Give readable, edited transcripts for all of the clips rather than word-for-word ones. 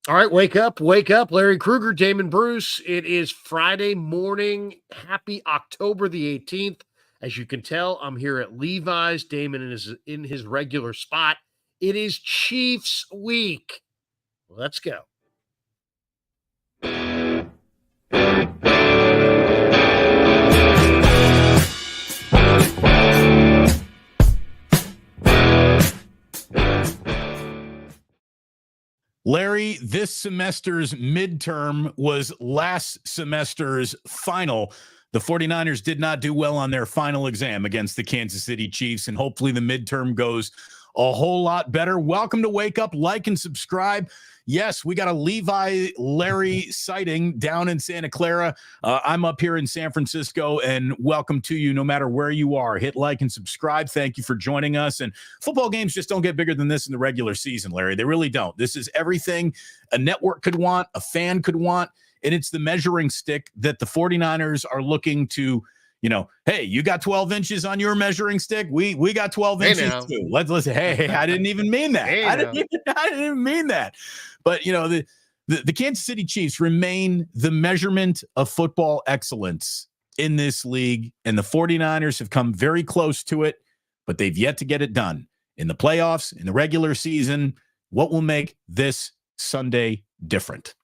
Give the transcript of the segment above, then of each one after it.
All right, wake up. Larry Krueger, Damon Bruce. It is Friday morning. Happy October the 18th. As you can tell, I'm here at Levi's. Damon is in his regular spot. It is Chiefs week. Let's go. Larry, this semester's midterm was last semester's final. The 49ers did not do well on their final exam against the Kansas City Chiefs, and hopefully the midterm goes a whole lot better. Welcome to Wake Up, like and subscribe. Yes, we got a Levi Larry sighting down in Santa Clara. I'm up here in San Francisco, and welcome to you no matter where you are. Hit like and subscribe. Thank you for joining us. And football games just don't get bigger than this in the regular season, Larry. They really don't. This is everything a network could want, a fan could want, and it's the measuring stick that the 49ers are looking to, hey, you got 12 inches on your measuring stick. We got 12 inches too. Let's hey, I didn't even mean that. I didn't even mean that. But the Kansas City Chiefs remain the measurement of football excellence in this league, and the 49ers have come very close to it, but they've yet to get it done in the playoffs, in the regular season. What will make this Sunday different?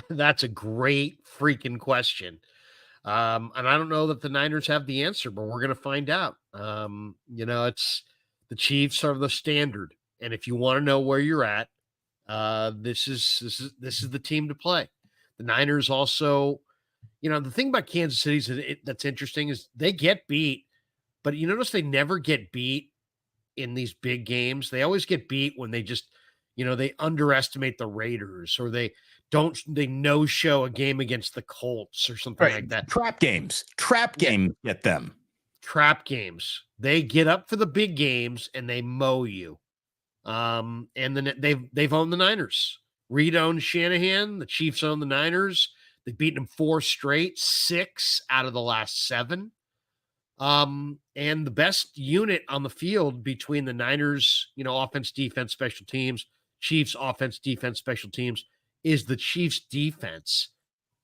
That's a great freaking question. And I don't know that the Niners have the answer, but we're going to find out. It's the Chiefs are the standard. And if you want to know where you're at, this is the team to play. The Niners also, the thing about Kansas City that's interesting is they get beat, but you notice they never get beat in these big games. They always get beat when they just, they underestimate the Raiders, or they no-show a game against the Colts or something like that. Trap games get them. Trap games. They get up for the big games and they mow you. And then they've owned the Niners. Reid owns Shanahan. The Chiefs own the Niners. They've beaten them 4 straight, 6 out of the last 7. And the best unit on the field between the Niners, offense, defense, special teams, Chiefs offense, defense, special teams, is the Chiefs defense.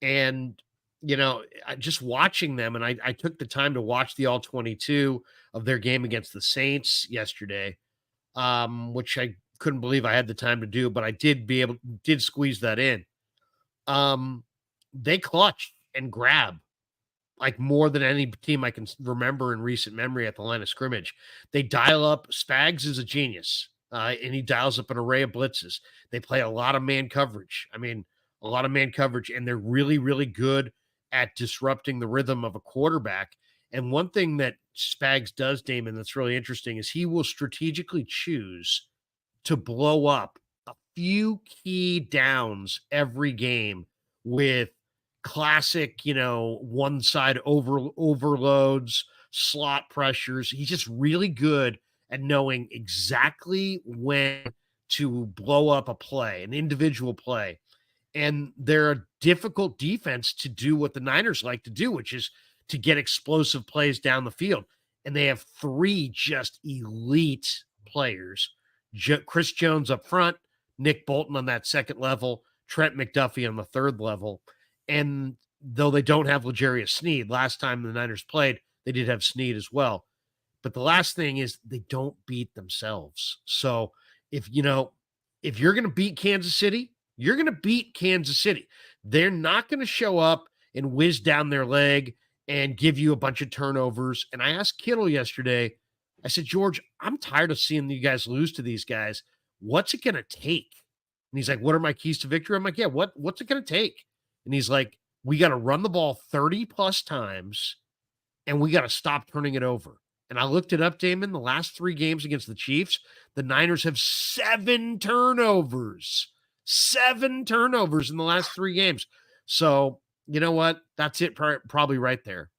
And, just watching them, and I took the time to watch the all 22 of their game against the Saints yesterday, which I couldn't believe I had the time to do, but I did squeeze that in. They clutch and grab like more than any team I can remember in recent memory at the line of scrimmage. They dial up. Spags is a genius. And he dials up an array of blitzes. They play a lot of man coverage. And they're really, really good at disrupting the rhythm of a quarterback. And one thing that Spags does, Damon, that's really interesting is he will strategically choose to blow up a few key downs every game with classic, one side overloads, slot pressures. He's just really good at knowing exactly when to blow up a play, an individual play. And they're a difficult defense to do what the Niners like to do, which is to get explosive plays down the field. And they have 3 just elite players. Chris Jones up front, Nick Bolton on that second level, Trent McDuffie on the third level. And though they don't have L'Jarius Sneed, last time the Niners played, they did have Sneed as well. But the last thing is they don't beat themselves. So if you're going to beat Kansas City, you're going to beat Kansas City. They're not going to show up and whiz down their leg and give you a bunch of turnovers. And I asked Kittle yesterday, I said, George, I'm tired of seeing you guys lose to these guys. What's it going to take? And he's like, what are my keys to victory? I'm like, yeah, what's it going to take? And he's like, we got to run the ball 30 plus times and we got to stop turning it over. And I looked it up, Damon, the last 3 games against the Chiefs, the Niners have 7 turnovers. 7 turnovers in the last 3 games. So, you know what? That's it probably right there.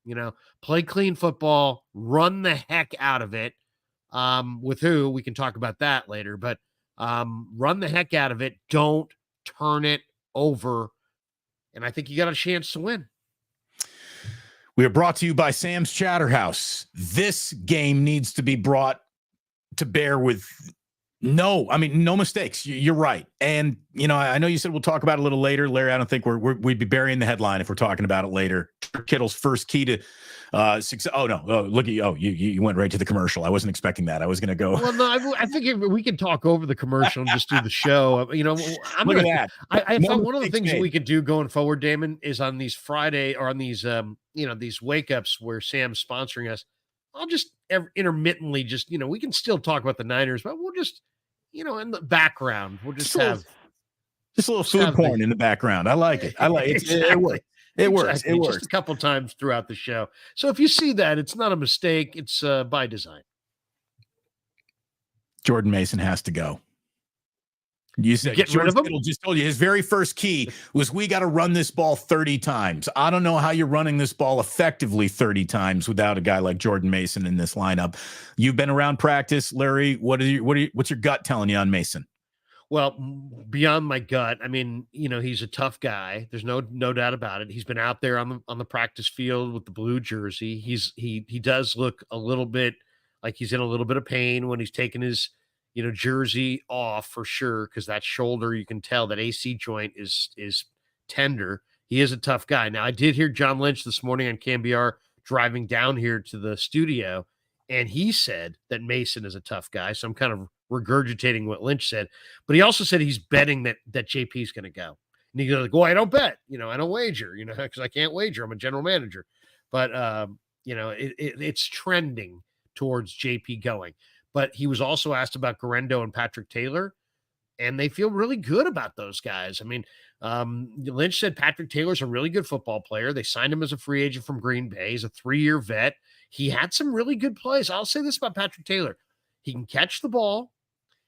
Play clean football, run the heck out of it. With who? We can talk about that later. But run the heck out of it. Don't turn it over. And I think you got a chance to win. We are brought to you by Sam's Chowder House. This game needs to be brought to bear with No, I mean, no mistakes. You're right. And, I know you said we'll talk about it a little later. Larry, I don't think we'd be burying the headline if we're talking about it later. Kittle's first key to success. Oh, no. Oh, look at you. Oh, you went right to the commercial. I wasn't expecting that. I was going to go. Well, no, I think we can talk over the commercial and just do the show. Look at that. I No thought one of the things that made. we could do going forward, Damon, is on these Friday or on these, these wake ups where Sam's sponsoring us. I'll just intermittently just, we can still talk about the Niners, but we'll just, in the background, we'll just have just a little food porn in the background. I like it. I like it. Exactly. It works. It works. It works. Just a couple times throughout the show. So if you see that, it's not a mistake. It's by design. Jordan Mason has to go. You said get rid of him? Kittle just told you his very first key was we got to run this ball 30 times. I don't know how you're running this ball effectively 30 times without a guy like Jordan Mason in this lineup. You've been around practice, Larry. What's your gut telling you on Mason? Well, beyond my gut, I mean, he's a tough guy. There's no doubt about it. He's been out there on the practice field with the blue jersey. He does look a little bit like he's in a little bit of pain when he's taking his jersey off for sure, because that shoulder, you can tell that AC joint is tender. He is a tough guy. Now, I did hear John Lynch this morning on KMBR driving down here to the studio, and he said that Mason is a tough guy. So I'm kind of regurgitating what Lynch said, but he also said he's betting that JP is going to go. And he goes like, well, I don't bet, I don't wager, because I can't wager. I'm a general manager, but it's trending towards JP going. But he was also asked about Gendo and Patrick Taylor, and they feel really good about those guys. I mean, Lynch said Patrick Taylor's a really good football player. They signed him as a free agent from Green Bay. He's a 3-year vet. He had some really good plays. I'll say this about Patrick Taylor. He can catch the ball.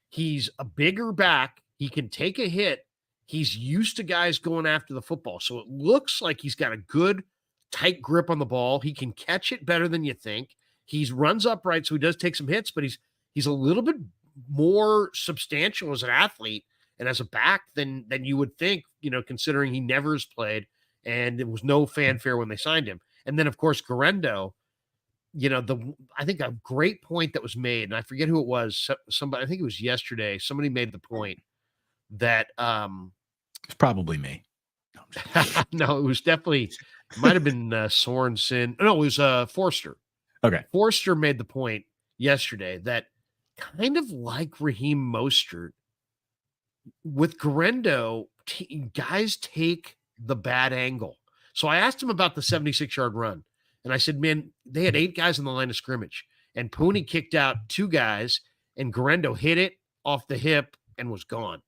He's a bigger back. He can take a hit. He's used to guys going after the football. So it looks like he's got a good, tight grip on the ball. He can catch it better than you think. He runs upright, so he does take some hits, but he's a little bit more substantial as an athlete and as a back than you would think, considering he never has played and there was no fanfare when they signed him. And then, of course, Gendo, I think a great point that was made, and I forget who it was. Somebody, I think it was yesterday. Somebody made the point that it's probably me. No, it was definitely, it might have been Sorensen. No, it was Forster. Okay. Forster made the point yesterday that kind of like Raheem Mostert with Gendo, guys take the bad angle. So I asked him about the 76-yard run. And I said, man, they had 8 guys on the line of scrimmage, and Pooney kicked out 2 guys, and Gendo hit it off the hip and was gone.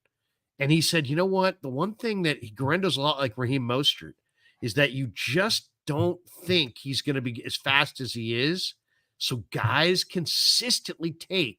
And he said, you know what? The one thing that Garendo's a lot like Raheem Mostert is that you just don't think he's going to be as fast as he is. So guys consistently take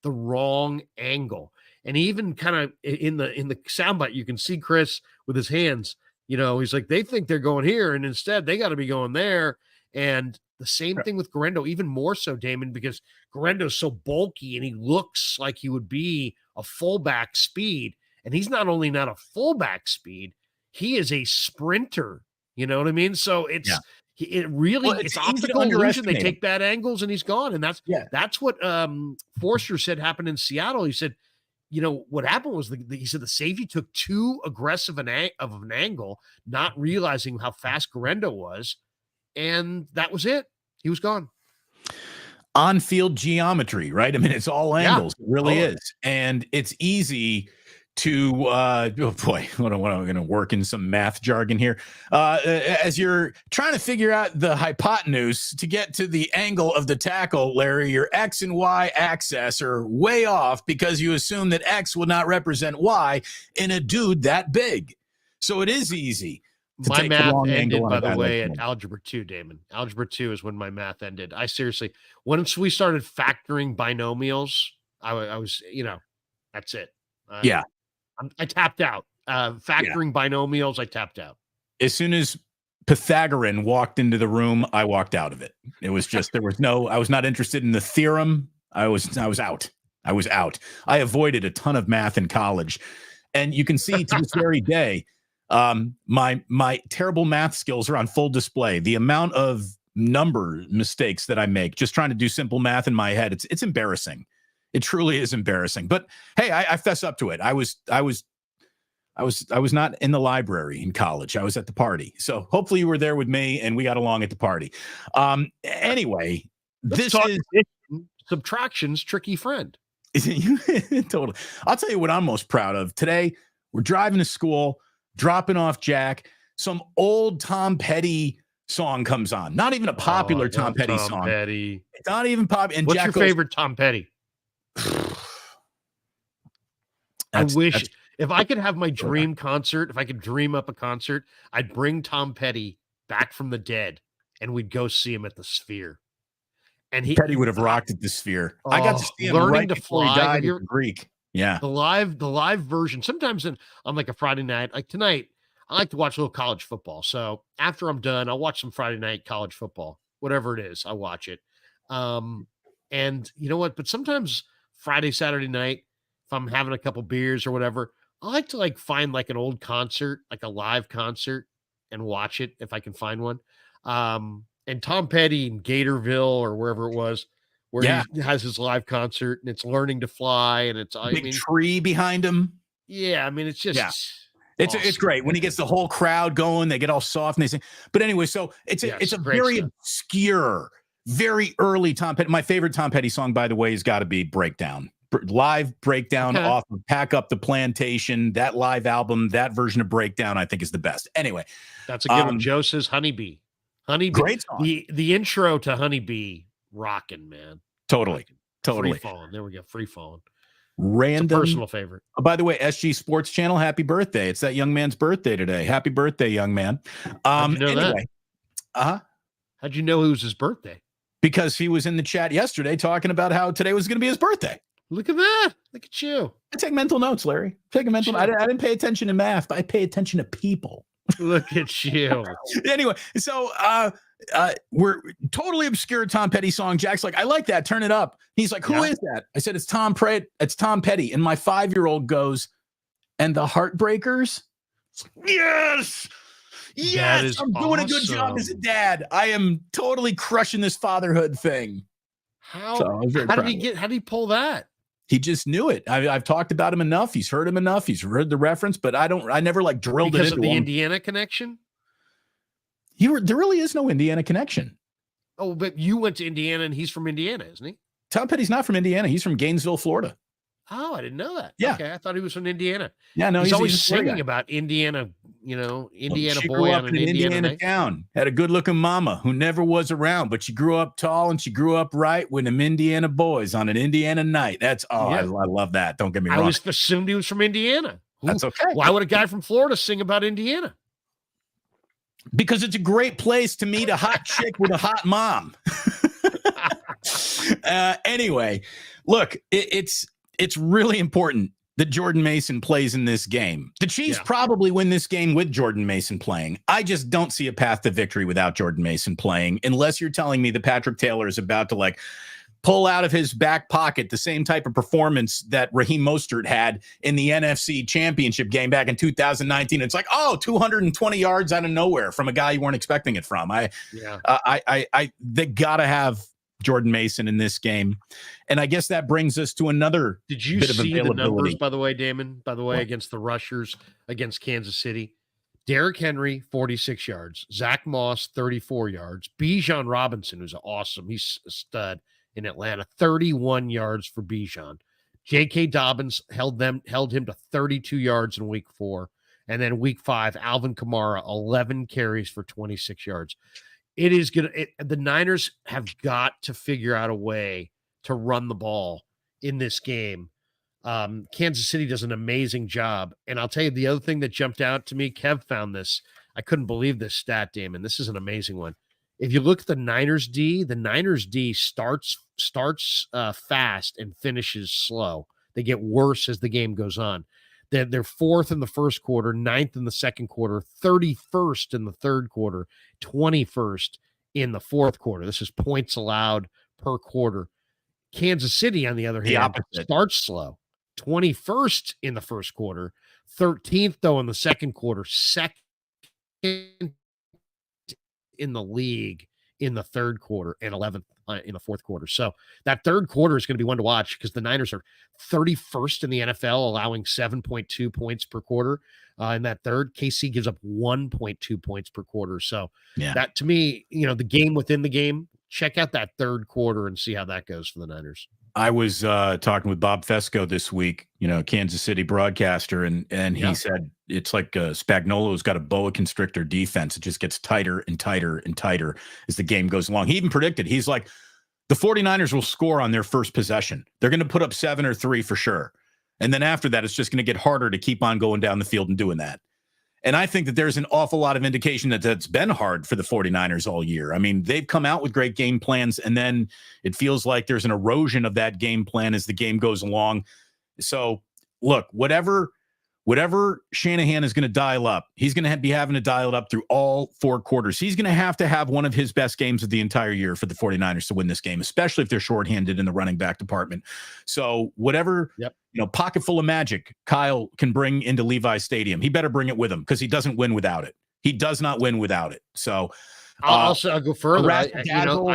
the wrong angle. And even kind of in the soundbite, you can see Chris with his hands, he's like, they think they're going here, and instead they got to be going there. And the same thing with Gendo, even more so, Damon, because Garendo's so bulky and he looks like he would be a fullback speed. And he's not only not a fullback speed, he is a sprinter. You know what I mean? So it's optical illusion. They take bad angles and he's gone. And that's what Forster said happened in Seattle. He said, what happened was he said the safety took too aggressive of an angle, not realizing how fast Gendo was. And that was it. He was gone. On-field geometry, right? I mean, it's all angles. It really is. And it's easy to, oh boy, what am I going to work in some math jargon here? As you're trying to figure out the hypotenuse to get to the angle of the tackle, Larry, your X and Y axis are way off because you assume that X will not represent Y in a dude that big. So it is easy. My math ended, by the way, at Algebra 2, Damon. Algebra 2 is when my math ended. I seriously, once we started factoring binomials, I was, that's it. I tapped out. Factoring binomials, I tapped out. As soon as Pythagorean walked into the room, I walked out of it. It was just, I was not interested in the theorem. I was out. I was out. I avoided a ton of math in college. And you can see to this very day, my terrible math skills are on full display. The amount of number mistakes that I make just trying to do simple math in my head, it's embarrassing. It truly is embarrassing. But hey, I fess up to it. I was not in the library in college. I was at the party. So hopefully you were there with me and we got along at the party. Anyway, this is subtraction's tricky friend. Totally. I'll tell you what I'm most proud of. Today, we're driving to school, dropping off Jack. Some old Tom Petty song comes on. Not even a popular Tom Petty song. Petty. It's not even popular. And what's Jack your goes, favorite Tom Petty? I wish if I could have my dream concert, if I could dream up a concert, I'd bring Tom Petty back from the dead and we'd go see him at the Sphere. And Petty would have rocked at the Sphere. I got to see him learning to fly. He died in Greek. Yeah. The live version. Sometimes on like a Friday night, like tonight, I like to watch a little college football. So after I'm done, I'll watch some Friday night college football, whatever it is, I watch it. And you know what? But sometimes Friday, Saturday night, if I'm having a couple beers or whatever, I like to find like an old concert, like a live concert, and watch it if I can find one. And Tom Petty in Gatorville or wherever it was, where he has his live concert, and it's Learning to Fly, and it's big tree behind him. Yeah, I mean, it's just awesome. It's great when he gets the whole crowd going. They get all soft and they sing. But anyway, so it's a very obscure, very early Tom Petty. My favorite Tom Petty song, by the way, has got to be Breakdown. Live Breakdown off of Pack Up the Plantation. That live album, that version of Breakdown, I think is the best. Anyway, that's a good one. Joe says Honeybee. Great song. The intro to Honeybee, rocking, man. Totally. Free falling. There we go. Free falling. Random. It's a personal favorite. By the way, SG Sports Channel, happy birthday. It's that young man's birthday today. Happy birthday, young man. How'd you know anyway. That? How'd you know it was his birthday? Because he was in the chat yesterday talking about how today was going to be his birthday. Look at that. Look at you. I take mental notes, Larry. I didn't pay attention to math, but I pay attention to people. Look at you. Anyway, so we're totally obscure Tom Petty song. Jack's like, I like that. Turn it up. He's like, who is that? I said, it's Tom Petty. And my 5-year-old goes, and the Heartbreakers? Yes. Yes. I'm doing a good job as a dad. I am totally crushing this fatherhood thing. How did he pull that? He just knew it. I've talked about him enough. He's heard him enough. He's heard the reference, but I never drilled it into him. Because of the Indiana connection? There really is no Indiana connection. Oh, but you went to Indiana and he's from Indiana, isn't he? Tom Petty's not from Indiana. He's from Gainesville, Florida. Oh, I didn't know that. Yeah. Okay, I thought he was from Indiana. Yeah, no, he's always singing about Indiana, Indiana she boy grew up on an in Indiana town. Had a good-looking mama who never was around, but she grew up tall and she grew up right with them Indiana boys on an Indiana night. That's I love that. Don't get me wrong. I always assumed he was from Indiana. That's okay. Why would a guy from Florida sing about Indiana? Because it's a great place to meet a hot chick with a hot mom. Anyway, look, it's really important that Jordan Mason plays in this game. The Chiefs probably win this game with Jordan Mason playing. I just don't see a path to victory without Jordan Mason playing, unless you're telling me that Patrick Taylor is about to pull out of his back pocket the same type of performance that Raheem Mostert had in the NFC Championship game back in 2019. It's 220 yards out of nowhere from a guy you weren't expecting it from. They gotta have Jordan Mason in this game. And I guess that brings us to another Did you bit of see the availability. numbers, by the way, Damon? By the way, against the rushers against Kansas City? Derrick Henry, 46 yards. Zach Moss, 34 yards. Bijan Robinson, who's awesome. He's a stud in Atlanta, 31 yards for Bijan. J.K. Dobbins held him to 32 yards in week 4. And then week 5, Alvin Kamara, 11 carries for 26 yards. The Niners have got to figure out a way to run the ball in this game. Kansas City does an amazing job. And I'll tell you the other thing that jumped out to me, Kev found this. I couldn't believe this stat, Damon. This is an amazing one. If you look at the Niners D starts fast and finishes slow. They get worse as the game goes on. They're 4th in the first quarter, 9th in the second quarter, 31st in the third quarter, 21st in the fourth quarter. This is points allowed per quarter. Kansas City, on the other hand, starts slow. 21st in the first quarter, 13th, though, in the second quarter, second in the league in the third quarter, and 11th in the fourth quarter. So that third quarter is going to be one to watch because the Niners are 31st in the NFL, allowing 7.2 points per quarter. In that third, KC gives up 1.2 points per quarter. So that, to me, the game within the game, check out that third quarter and see how that goes for the Niners. I was talking with Bob Fesco this week, Kansas City broadcaster, and he said it's like Spagnuolo's got a boa constrictor defense. It just gets tighter and tighter and tighter as the game goes along. He even predicted, he's like, the 49ers will score on their first possession. They're going to put up 7 or 3 for sure. And then after that, it's just going to get harder to keep on going down the field and doing that. And I think that there's an awful lot of indication that that's been hard for the 49ers all year. I mean, they've come out with great game plans, and then it feels like there's an erosion of that game plan as the game goes along. So, look, whatever Shanahan is going to dial up, he's going to be having to dial it up through all 4 quarters. He's going to have one of his best games of the entire year for the 49ers to win this game, especially if they're shorthanded in the running back department. So whatever, pocket full of magic Kyle can bring into Levi Stadium, he better bring it with him because he doesn't win without it. He does not win without it. So I'll go further. I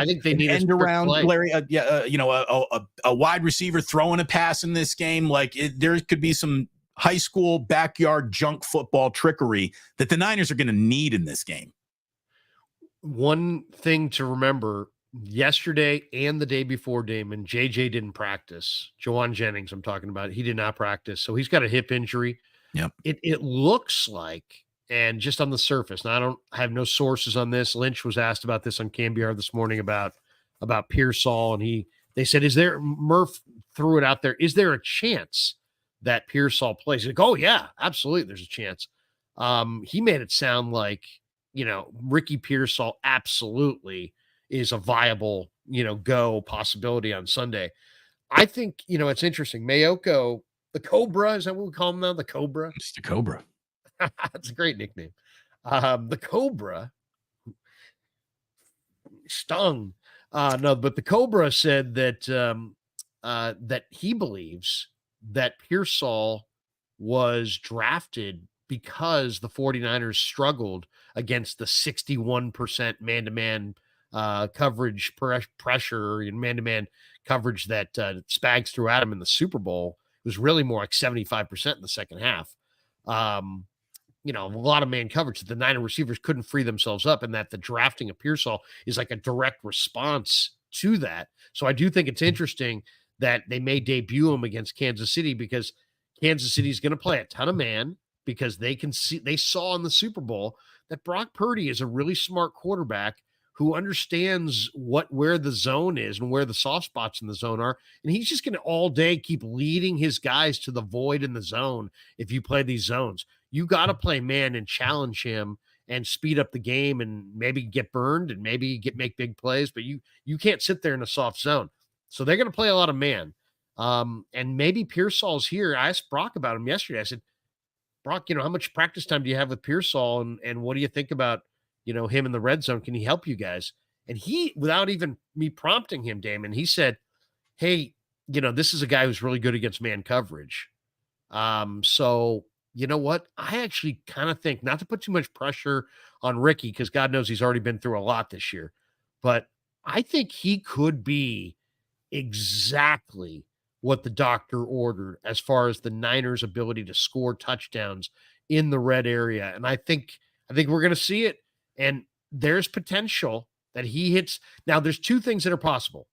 think they need end around Larry, a wide receiver throwing a pass in this game. There could be some high school backyard junk football trickery that the Niners are going to need in this game. One thing to remember, yesterday and the day before, Damon, JJ didn't practice. Jawan Jennings, I'm talking about, he did not practice. So he's got a hip injury. Yep. It looks like, and just on the surface, now I don't have no sources on this. Lynch was asked about this on CamBR this morning about Pearsall, and they said, Murph threw it out there, is there a chance that Pearsall plays? Like, oh yeah, absolutely, there's a chance. He made it sound like, Ricky Pearsall absolutely is a viable, go possibility on Sunday. I think, it's interesting. Mayoko, the Cobra, is that what we call him now? The Cobra? It's the Cobra. That's a great nickname. The Cobra stung. No, but the Cobra said that that he believes that Pearsall was drafted because the 49ers struggled against the 61% man-to-man coverage pressure and man-to-man coverage that Spags threw at him in the Super Bowl. It was really more like 75% in the second half. A lot of man coverage that the Niner receivers couldn't free themselves up, and that the drafting of Pearsall is like a direct response to that. So I do think it's interesting that they may debut him against Kansas City because Kansas City is going to play a ton of man because they saw in the Super Bowl that Brock Purdy is a really smart quarterback who understands where the zone is and where the soft spots in the zone are. And he's just going to all day keep leading his guys to the void in the zone. If you play these zones, you got to play man and challenge him and speed up the game and maybe get burned and maybe make big plays, but you can't sit there in a soft zone. So they're going to play a lot of man. And maybe Pearsall's here. I asked Brock about him yesterday. I said, Brock, how much practice time do you have with Pearsall? And what do you think about, him in the red zone? Can he help you guys? And he, without even me prompting him, Damon, he said, hey, this is a guy who's really good against man coverage. So you know what? I actually kind of think, not to put too much pressure on Ricky, because God knows he's already been through a lot this year, but I think he could be exactly what the doctor ordered as far as the Niners' ability to score touchdowns in the red area. And I think we're going to see it. And there's potential that he hits. Now, there's 2 things that are possible.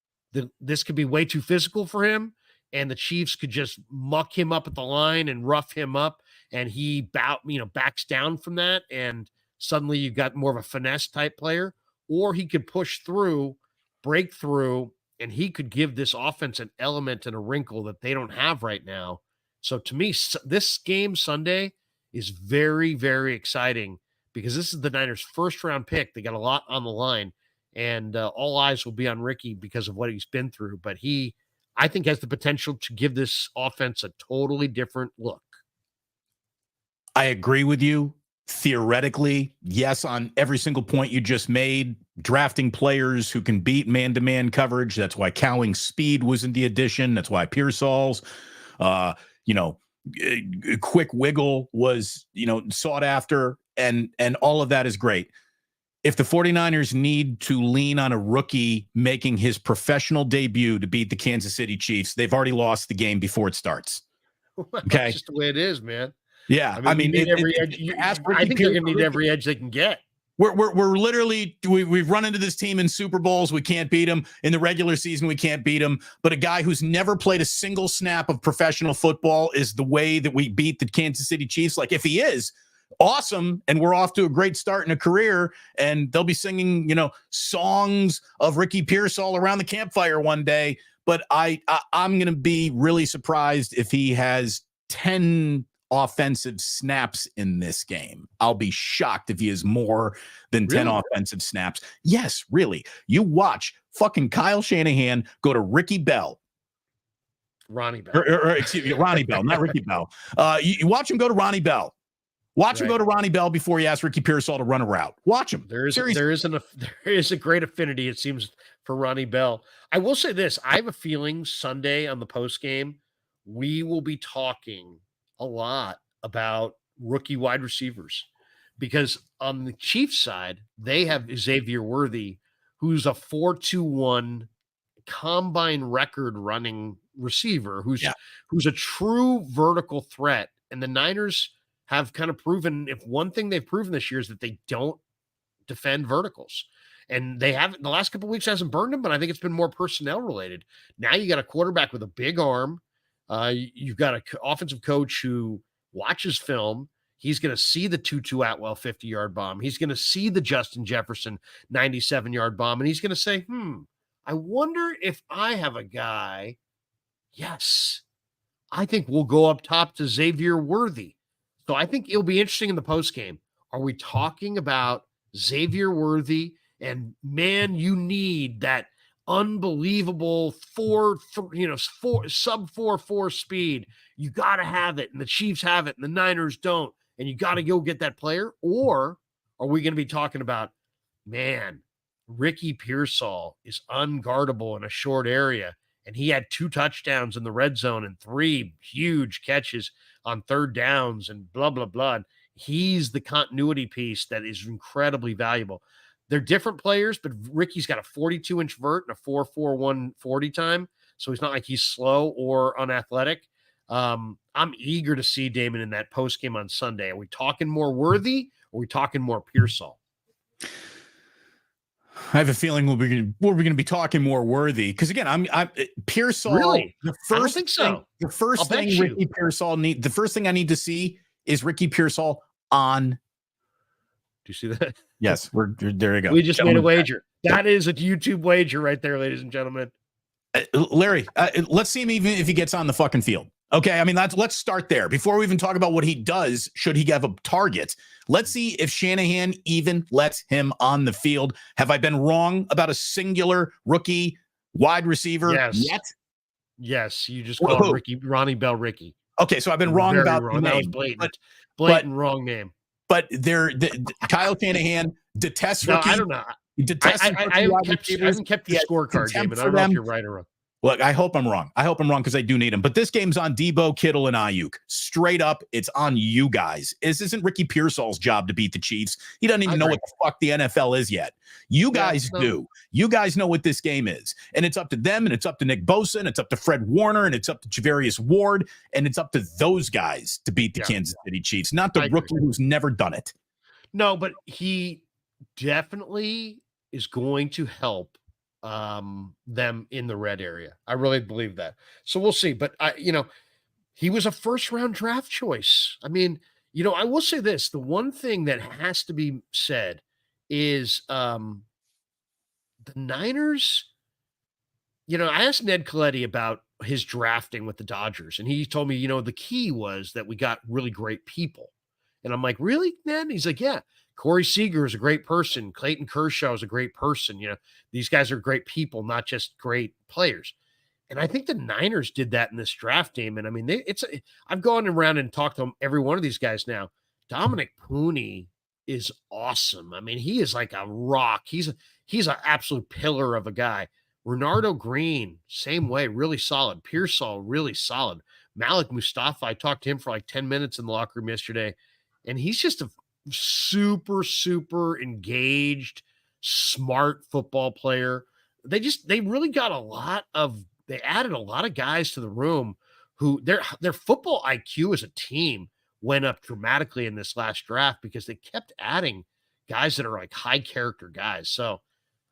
This could be way too physical for him, and the Chiefs could just muck him up at the line and rough him up, and he backs down from that, and suddenly you've got more of a finesse type player. Or he could push through, break through, and he could give this offense an element and a wrinkle that they don't have right now. So to me, this game Sunday is very, very exciting because this is the Niners' first round pick. They got a lot on the line, and all eyes will be on Ricky because of what he's been through. But he, I think, has the potential to give this offense a totally different look. I agree with you. Theoretically, yes, on every single point you just made, drafting players who can beat man-to-man coverage. That's why Cowing's speed was in the addition. That's why Pearsall's, quick wiggle was, sought after, and all of that is great. if the 49ers need to lean on a rookie making his professional debut to beat the Kansas City Chiefs, they've already lost the game before it starts. Okay. That's just the way it is, man. Yeah. I mean, you need every edge. I think they're going to need every edge they can get. We're literally, we've run into this team in Super Bowls. We can't beat them. In the regular season, we can't beat them. But a guy who's never played a single snap of professional football is the way that we beat the Kansas City Chiefs. Like, if he is, awesome, and we're off to a great start in a career, and they'll be singing, songs of Ricky Pearsall around the campfire one day. But I'm going to be really surprised if he has 10 offensive snaps in this game. I'll be shocked if he has more than 10 offensive snaps. Yes, really. You watch fucking Kyle Shanahan go to Ronnie Bell. Excuse me, Ronnie Bell, not Ricky Bell. You watch him go to Ronnie Bell. Watch him go to Ronnie Bell before he asks Ricky Pearsall to run a route. Watch him. There is a great affinity, it seems, for Ronnie Bell. I will say this. I have a feeling Sunday on the post game, we will be talking a lot about rookie wide receivers, because on the Chiefs side, they have Xavier Worthy, who's a 4.21 combine record running receiver, who's a true vertical threat. And the Niners have kind of proven, if one thing they've proven this year is that they don't defend verticals. And they haven't, the last couple of weeks hasn't burned them, but I think it's been more personnel related. Now you got a quarterback with a big arm. You've got an offensive coach who watches film. He's going to see the Tutu Atwell 50-yard bomb. He's going to see the Justin Jefferson 97-yard bomb. And he's going to say, I wonder if I have a guy. Yes, I think we'll go up top to Xavier Worthy. So I think it'll be interesting in the postgame. Are we talking about Xavier Worthy? And man, you need that unbelievable sub 4.4 speed. You got to have it, and the Chiefs have it, and the Niners don't, and you got to go get that player. Or are we going to be talking about, man, Ricky Pearsall is unguardable in a short area, and he had 2 touchdowns in the red zone and 3 huge catches on third downs and blah, blah, blah. He's the continuity piece that is incredibly valuable. They're different players, but Ricky's got a 42-inch vert and a 4.41 40 time, so he's not like he's slow or unathletic. I'm eager to see Damon in that post game on Sunday. Are we talking more Worthy, or are we talking more Pearsall? I have a feeling we're going to be talking more Worthy, because again, I'm Pearsall. Really? The first I don't think so. The first thing Ricky Pearsall the first thing I need to see is Ricky Pearsall on. Do you see that? Yes, there you go. We just made a wager. That is a YouTube wager right there, ladies and gentlemen. Larry, let's see him even if he gets on the fucking field. Okay, I mean, let's start there. Before we even talk about what he does, should he have a target, let's see if Shanahan even lets him on the field. Have I been wrong about a singular rookie wide receiver yet? Yes, you just called Ronnie Bell Ricky. Okay, so I've been wrong about the name. That was blatant wrong name. But Kyle Shanahan detests rookie. No, I don't know. I haven't kept the scorecard, David. I don't know if you're right or wrong. Look, I hope I'm wrong. Because I do need him. But this game's on Debo, Kittle, and Aiyuk. Straight up, it's on you guys. This isn't Ricky Pearsall's job to beat the Chiefs. He doesn't even know what the fuck the NFL is yet. You guys do. You guys know what this game is. And it's up to them, and it's up to Nick Bosa, and it's up to Fred Warner, and it's up to Javarius Ward, and it's up to those guys to beat the Kansas City Chiefs, not the rookie who's never done it. No, but he definitely is going to help them in the red area. I really believe that. So we'll see. But he was a first round draft choice. I mean, I will say this. The one thing that has to be said is the Niners, I asked Ned Colletti about his drafting with the Dodgers, and he told me, the key was that we got really great people. And I'm like, really, Ned? He's like, yeah. Corey Seager is a great person. Clayton Kershaw is a great person. These guys are great people, not just great players. And I think the Niners did that in this draft game. And I mean, I've gone around and talked to every one of these guys now. Dominic Pooney is awesome. I mean, he is like a rock. He's an absolute pillar of a guy. Renardo Green, same way, really solid. Pearsall, really solid. Malik Mustafa, I talked to him for like 10 minutes in the locker room yesterday, and he's just super, super engaged, smart football player. They really got they added a lot of guys to the room who their football IQ as a team went up dramatically in this last draft because they kept adding guys that are like high character guys. So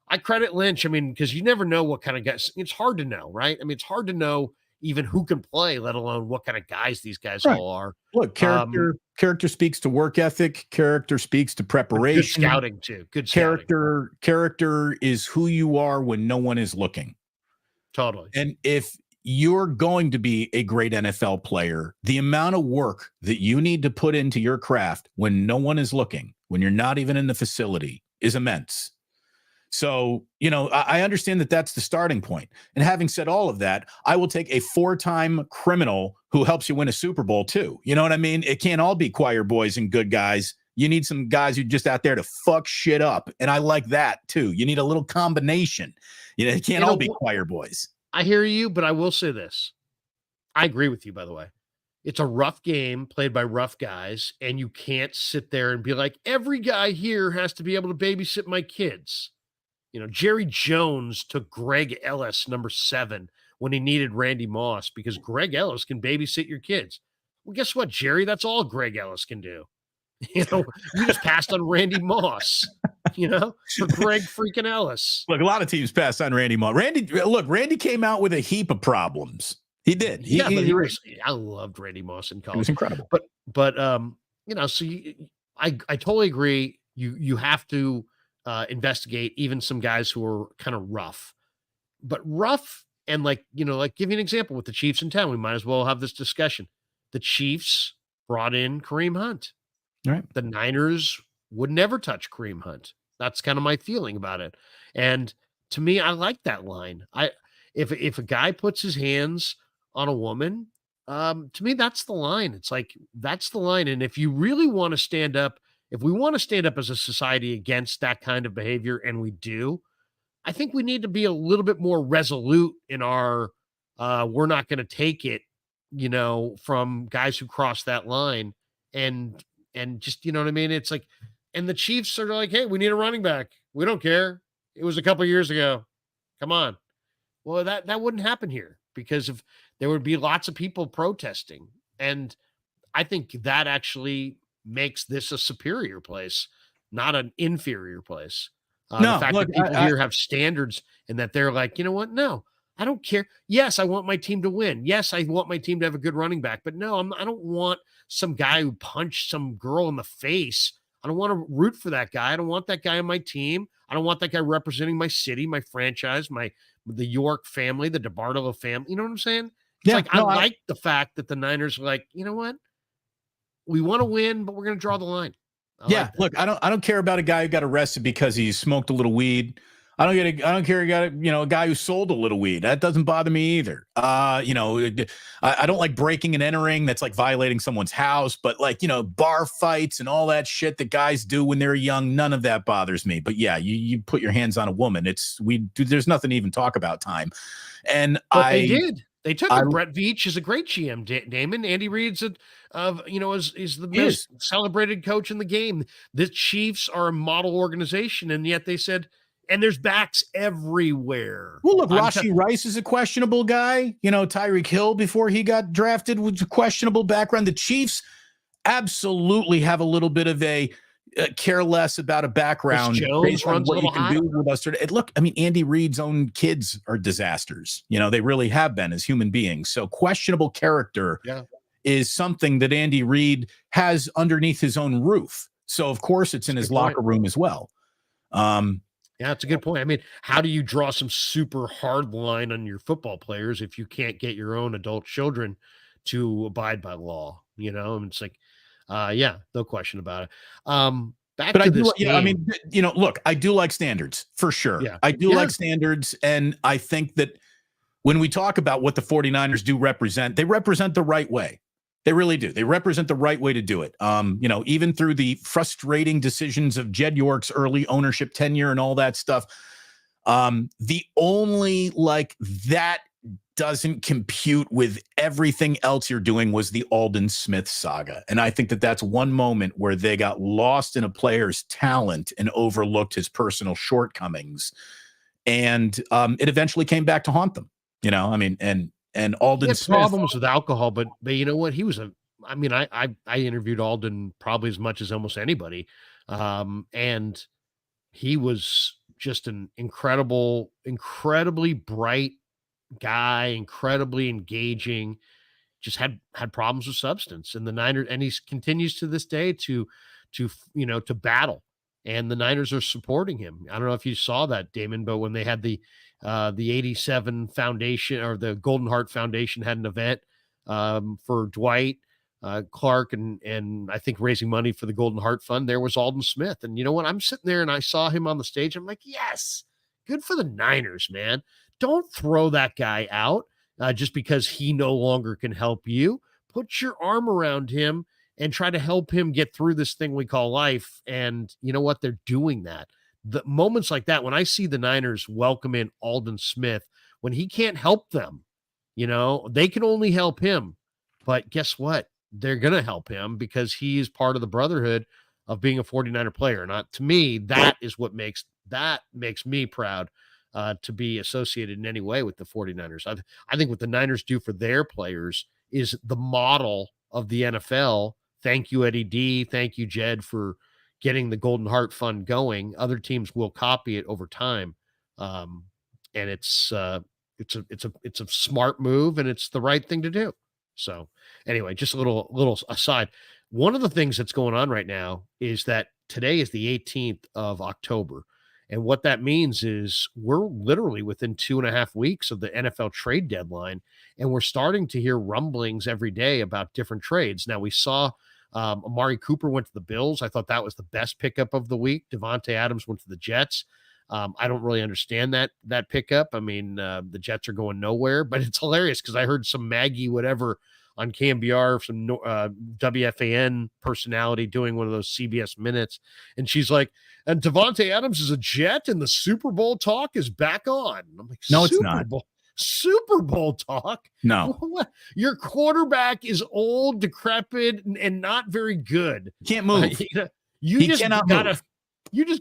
I credit Lynch. I mean, because you never know what kind of guys. It's hard to know, right? I mean, it's hard to know even who can play, let alone what kind of guys these guys Right. all are. Look, character speaks to work ethic. Character speaks to preparation. Good scouting too. Good scouting. Character is who you are when no one is looking. Totally. And if you're going to be a great NFL player, the amount of work that you need to put into your craft when no one is looking, when you're not even in the facility, is immense. So, I understand that that's the starting point. And having said all of that, I will take a 4-time criminal who helps you win a Super Bowl too. You know what I mean? It can't all be choir boys and good guys. You need some guys who are just out there to fuck shit up. And I like that too. You need a little combination. It can't all be choir boys. I hear you, but I will say this. I agree with you, by the way. It's a rough game played by rough guys, and you can't sit there and be like, every guy here has to be able to babysit my kids. Jerry Jones took Greg Ellis, number 7, when he needed Randy Moss because Greg Ellis can babysit your kids. Well, guess what, Jerry? That's all Greg Ellis can do. You just passed on Randy Moss, for Greg freaking Ellis. Look, a lot of teams passed on Randy Moss. Randy came out with a heap of problems. He did. I loved Randy Moss in college. He was incredible. But so I totally agree. You have to investigate even some guys who are kind of rough, but rough and give you an example with the Chiefs in town. We might as well have this discussion. The Chiefs brought in Kareem Hunt. Right. The Niners would never touch Kareem Hunt. That's kind of my feeling about it. And to me, I like that line. If a guy puts his hands on a woman, to me, that's the line. It's like, that's the line. And if you really want to stand up, if we want to stand up as a society against that kind of behavior, and we do, I think we need to be a little bit more resolute in our, we're not going to take it, from guys who cross that line and just, what I mean? It's like, and the Chiefs are like, hey, we need a running back. We don't care. It was a couple of years ago. Come on. Well, that wouldn't happen here because there would be lots of people protesting. And I think that actually makes this a superior place, not an inferior place. The fact that people here have standards and that they're like, you know what? No, I don't care. Yes, I want my team to win. Yes, I want my team to have a good running back, but no, I don't want some guy who punched some girl in the face. I don't want to root for that guy. I don't want that guy on my team. I don't want that guy representing my city, my franchise, the York family, the DeBartolo family. You know what I'm saying? It's I like the fact that the Niners are like, you know what? We want to win, but we're going to draw the line. Look, I don't care about a guy who got arrested because he smoked a little weed. I don't care a guy who sold a little weed. That doesn't bother me either. I don't like breaking and entering. That's like violating someone's house, but bar fights and all that shit that guys do when they're young, none of that bothers me. But yeah, you put your hands on a woman. There's nothing to even talk about time. And they did. They took him. Brett Veach is a great GM. Damon Andy Reid's is the most celebrated coach in the game. The Chiefs are a model organization, and yet they said, and there's backs everywhere. Well, look, Rashee Rice is a questionable guy. Tyreek Hill before he got drafted was a questionable background. The Chiefs absolutely have a little bit of a care less about a background based on what you can do with us. Look, I mean, Andy Reid's own kids are disasters. They really have been as human beings. So questionable character is something that Andy Reid has underneath his own roof. So of course it's in his locker room as well. Yeah, that's a good point. I mean, how do you draw some super hard line on your football players if you can't get your own adult children to abide by law? And it's like, no question about it. Look, I do like standards for sure. Yeah. I do like standards. And I think that when we talk about what the 49ers do represent, they represent the right way. They really do. They represent the right way to do it. Even through the frustrating decisions of Jed York's early ownership tenure and all that stuff. The only that doesn't compute with everything else you're doing was the Aldon Smith saga. And I think that that's one moment where they got lost in a player's talent and overlooked his personal shortcomings. And it eventually came back to haunt them, I mean, and Aldon He had Smith. problems with alcohol, but you know what? He was I mean, I interviewed Aldon probably as much as almost anybody. And he was just an incredibly bright guy, incredibly engaging, just had problems with substance. And the Niners, and he continues to this day to battle. And the Niners are supporting him. I don't know if you saw that, Damon, but when they had the 87 Foundation, or the Golden Heart Foundation, had an event for Dwight Clark, and I think raising money for the Golden Heart Fund, there was Aldon Smith. And you know what? I'm sitting there and I saw him on the stage. I'm like, yes, good for the Niners, man. Don't throw that guy out just because he no longer can help you. Put your arm around him and try to help him get through this thing we call life. And you know what? They're doing that. The moments like that, when I see the Niners welcome in Aldon Smith, when he can't help them, they can only help him. But guess what? They're going to help him because he is part of the brotherhood of being a 49er player. Not to me, that is what makes me proud to be associated in any way with the 49ers. I think what the Niners do for their players is the model of the NFL. Thank you, Eddie D. Thank you, Jed, for getting the Golden Heart Fund going. Other teams will copy it over time. And it's a smart move, and it's the right thing to do. So anyway, just a little aside. One of the things that's going on right now is that today is the 18th of October. And what that means is we're literally within 2.5 weeks of the NFL trade deadline. And we're starting to hear rumblings every day about different trades. Now, we saw Amari Cooper went to the Bills. I thought that was the best pickup of the week. Devontae Adams went to the Jets. I don't really understand that pickup. I mean, the Jets are going nowhere, but it's hilarious because I heard some Maggie whatever on KMBR, some WFAN personality doing one of those CBS minutes, and she's like, and Devontae Adams is a Jet, and the Super Bowl talk is back on. I'm like, no, it's not. Super Bowl talk? No. Your quarterback is old, decrepit, and not very good. Can't move. You just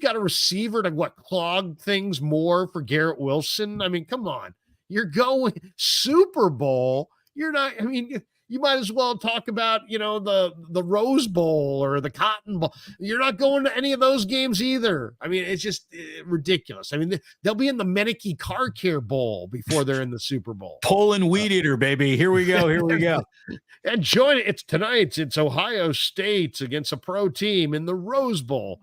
got a receiver to clog things more for Garrett Wilson. I mean, come on. You're going Super Bowl. You're not, I mean, you might as well talk about, the Rose Bowl or the Cotton Bowl. You're not going to any of those games either. I mean, it's just ridiculous. I mean, they'll be in the Menike Car Care Bowl before they're in the Super Bowl. Poland Weed Eater, baby. Here we go. And join it. It's tonight. It's Ohio State against a pro team in the Rose Bowl.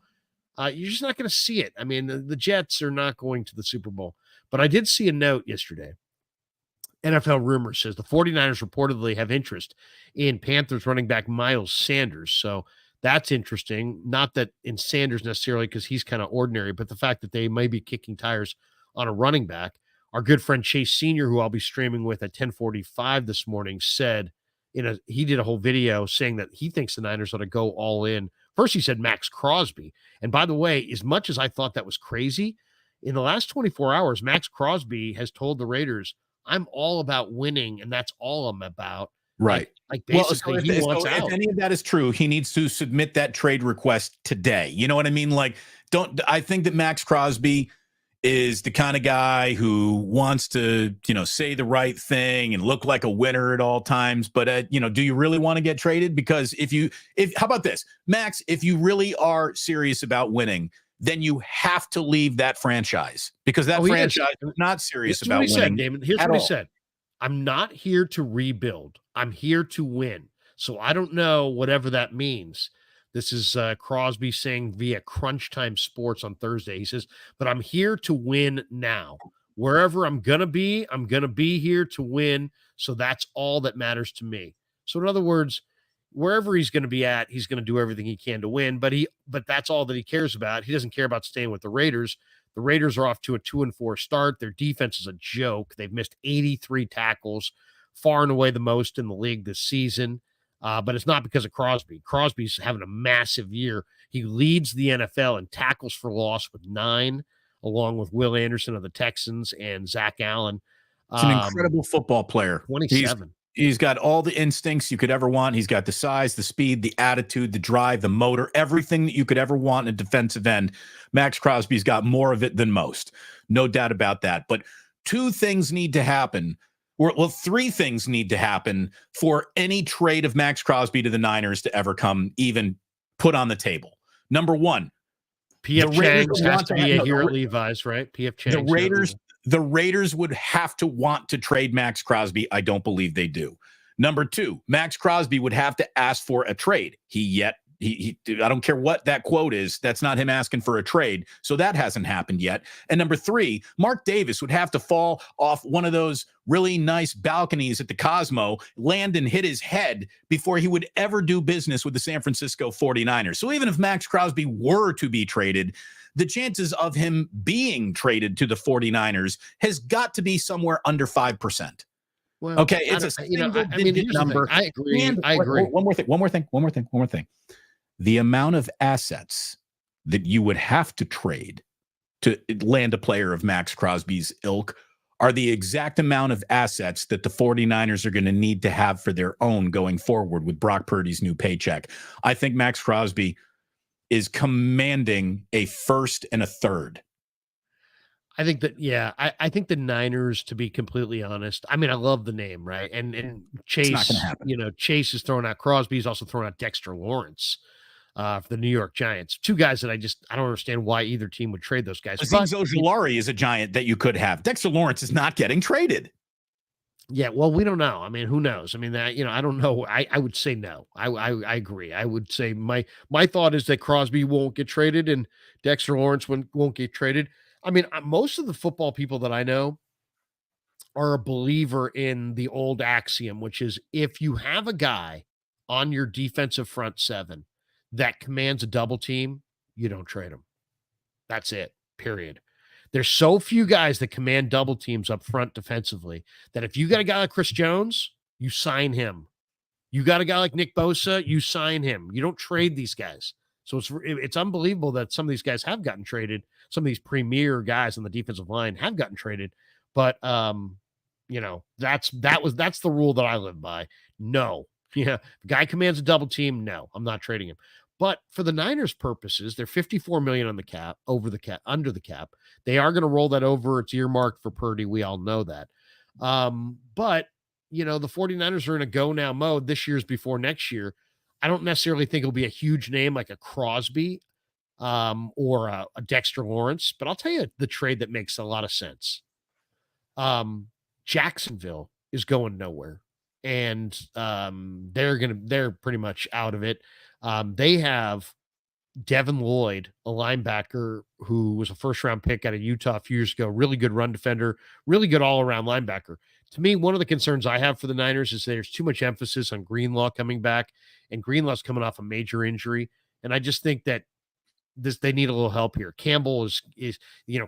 You're just not going to see it. I mean, the Jets are not going to the Super Bowl. But I did see a note yesterday. NFL Rumors says the 49ers reportedly have interest in Panthers running back Miles Sanders. So that's interesting. Not that in Sanders necessarily, because he's kind of ordinary, but the fact that they may be kicking tires on a running back. Our good friend Chase Sr., who I'll be streaming with at 10:45 this morning, said he did a whole video saying that he thinks the Niners ought to go all in. First, he said Max Crosby. And by the way, as much as I thought that was crazy, in the last 24 hours, Max Crosby has told the Raiders, I'm all about winning, and that's all I'm about. Right. Like basically, he wants out. If any of that is true, he needs to submit that trade request today. You know what I mean? Like, I think that Max Crosby is the kind of guy who wants to, say the right thing and look like a winner at all times. But, do you really want to get traded? Because how about this, Max, if you really are serious about winning, then you have to leave that franchise because that franchise is not serious about winning. Said, Damon. Here's what he said. I'm not here to rebuild. I'm here to win. So I don't know whatever that means. This is Crosby saying via Crunch Time Sports on Thursday. He says, but I'm here to win now. Wherever I'm going to be here to win. So that's all that matters to me. So in other words, wherever he's going to be at, he's going to do everything he can to win, but that's all that he cares about. He doesn't care about staying with the Raiders. The Raiders are off to a 2-4 start. Their defense is a joke. They've missed 83 tackles, far and away the most in the league this season. But it's not because of Crosby. Crosby's having a massive year. He leads the NFL in tackles for loss with 9, along with Will Anderson of the Texans and Zach Allen He's an incredible football player. 27. He's got all the instincts you could ever want. He's got the size, the speed, the attitude, the drive, the motor, everything that you could ever want in a defensive end. Max Crosby's got more of it than most. No doubt about that. But two things need to happen. Well, three things need to happen for any trade of Max Crosby to the Niners to ever come even put on the table. Number one, P.F. Chang has to be here at Levi's, right? P.F. Chang. The Raiders would have to want to trade Max Crosby. I don't believe they do. Number two, Max Crosby would have to ask for a trade. I don't care what that quote is. That's not him asking for a trade. So that hasn't happened yet. And number three, Mark Davis would have to fall off one of those really nice balconies at the Cosmo, land and hit his head before he would ever do business with the San Francisco 49ers. So even if Max Crosby were to be traded, the chances of him being traded to the 49ers has got to be somewhere under 5%. Well, okay, it's a single-digit number. I agree. And One more thing. The amount of assets that you would have to trade to land a player of Max Crosby's ilk are the exact amount of assets that the 49ers are going to need to have for their own going forward with Brock Purdy's new paycheck. I think Max Crosby is commanding a first and a third. I think that, yeah, I think the Niners, to be completely honest, I mean, I love the name, right? And Chase, Chase is throwing out Crosby. He's also throwing out Dexter Lawrence for the New York Giants. Two guys that I don't understand why either team would trade those guys. Azeez Ojulari is a Giant that you could have. Dexter Lawrence is not getting traded. Yeah, well, we don't know. I mean, who knows? I mean, I don't know. I would say no. I agree. I would say my thought is that Crosby won't get traded and Dexter Lawrence won't get traded. I mean, most of the football people that I know are a believer in the old axiom, which is if you have a guy on your defensive front seven that commands a double team, you don't trade him. That's it, period. There's so few guys that command double teams up front defensively that if you got a guy like Chris Jones, you sign him. You got a guy like Nick Bosa, you sign him. You don't trade these guys. So it's unbelievable that some of these guys have gotten traded. Some of these premier guys on the defensive line have gotten traded. But that's the rule that I live by. No. Yeah. Guy commands a double team. No, I'm not trading him. But for the Niners purposes, they're $54 million on the cap, under the cap. They are going to roll that over. It's earmarked for Purdy. We all know that. But the 49ers are in a go now mode. This year's before next year. I don't necessarily think it'll be a huge name like a Crosby or a Dexter Lawrence, but I'll tell you the trade that makes a lot of sense. Jacksonville is going nowhere, and they're pretty much out of it. They have Devin Lloyd, a linebacker who was a first-round pick out of Utah a few years ago, really good run defender, really good all-around linebacker. To me, one of the concerns I have for the Niners is there's too much emphasis on Greenlaw coming back, and Greenlaw's coming off a major injury. And I just think that they need a little help here. Campbell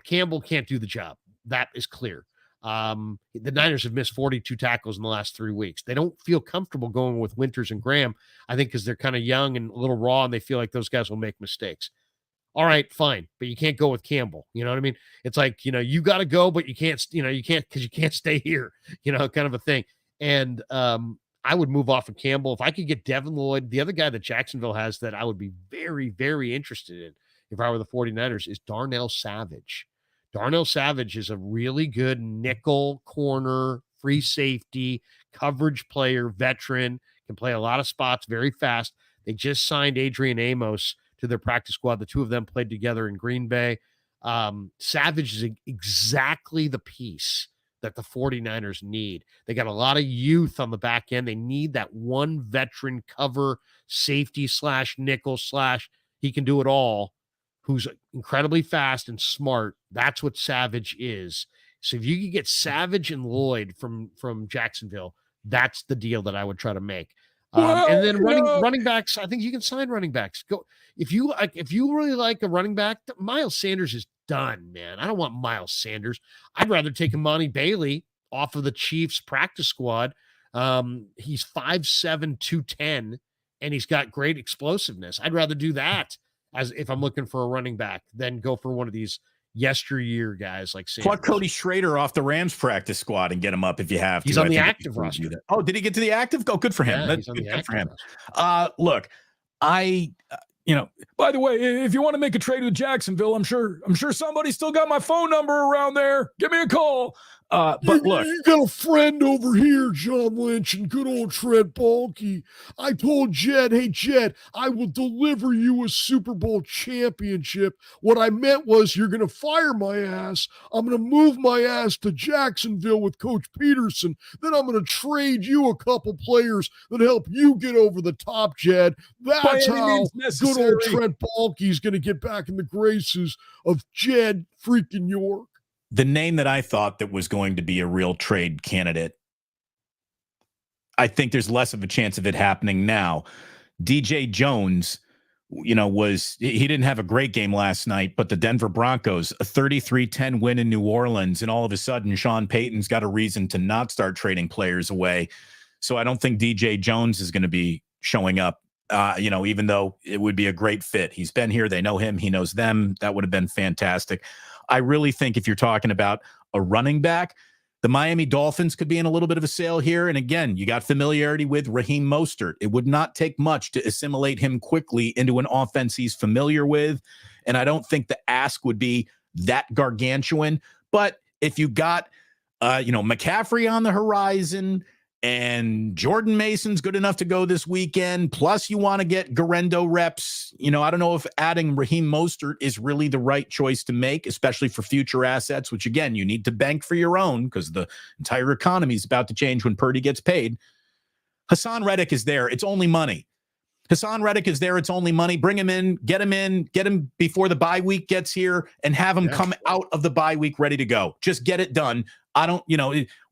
Campbell can't do the job. That is clear. The Niners have missed 42 tackles in the last 3 weeks. They don't feel comfortable going with Winters and Graham, I think, because they're kind of young and a little raw, and they feel like those guys will make mistakes. All right, fine, but you can't go with Campbell. You know what I mean? It's like, you got to go, but you can't because you can't stay here, kind of a thing. And I would move off of Campbell. If I could get Devin Lloyd, the other guy that Jacksonville has that I would be very, very interested in if I were the 49ers is Darnell Savage. Darnell Savage is a really good nickel corner, free safety, coverage player, veteran, can play a lot of spots very fast. They just signed Adrian Amos to their practice squad. The two of them played together in Green Bay. Savage is exactly the piece that the 49ers need. They got a lot of youth on the back end. They need that one veteran cover safety / nickel / he can do it all, who's incredibly fast and smart. That's what Savage is. So if you could get Savage and Lloyd from Jacksonville, that's the deal that I would try to make. And then running backs, I think you can sign running backs. Go if you really like a running back. Miles Sanders is done, man. I don't want Miles Sanders. I'd rather take Imani Bailey off of the Chiefs practice squad. He's 5'7", 210, and he's got great explosiveness. I'd rather do that as if I'm looking for a running back than go for one of these yesteryear guys like Sanders. Pluck Cody Schrader off the Rams practice squad and get him up if you have to. He's on the active roster. Oh, did he get to the active? Oh, good for him. Yeah, That's he's on the good for him. roster. Look, by the way, if you want to make a trade with Jacksonville, I'm sure somebody still got my phone number around there. Give me a call. But look, you got a friend over here, John Lynch, and good old Trent Baalke. I told Jed, hey, Jed, I will deliver you a Super Bowl championship. What I meant was you're going to fire my ass. I'm going to move my ass to Jacksonville with Coach Peterson. Then I'm going to trade you a couple players that help you get over the top, Jed. That's how good old Trent Baalke is going to get back in the graces of Jed freaking York. The name that I thought that was going to be a real trade candidate, I think there's less of a chance of it happening now. DJ Jones, he didn't have a great game last night, but the Denver Broncos, a 33-10 win in New Orleans, and all of a sudden Sean Payton's got a reason to not start trading players away. So I don't think DJ Jones is going to be showing up, even though it would be a great fit. He's been here. They know him. He knows them. That would have been fantastic. I really think if you're talking about a running back, the Miami Dolphins could be in a little bit of a sale here. And again, you got familiarity with Raheem Mostert. It would not take much to assimilate him quickly into an offense he's familiar with. And I don't think the ask would be that gargantuan. But if you got, McCaffrey on the horizon, and Jordan Mason's good enough to go this weekend. Plus, you want to get Gendo reps. I don't know if adding Raheem Mostert is really the right choice to make, especially for future assets, which, again, you need to bank for your own because the entire economy is about to change when Purdy gets paid. Hassan Reddick is there. It's only money. Hassan Reddick is there. It's only money. Bring him in, get him before the bye week gets here and have him come out of the bye week ready to go. Just get it done.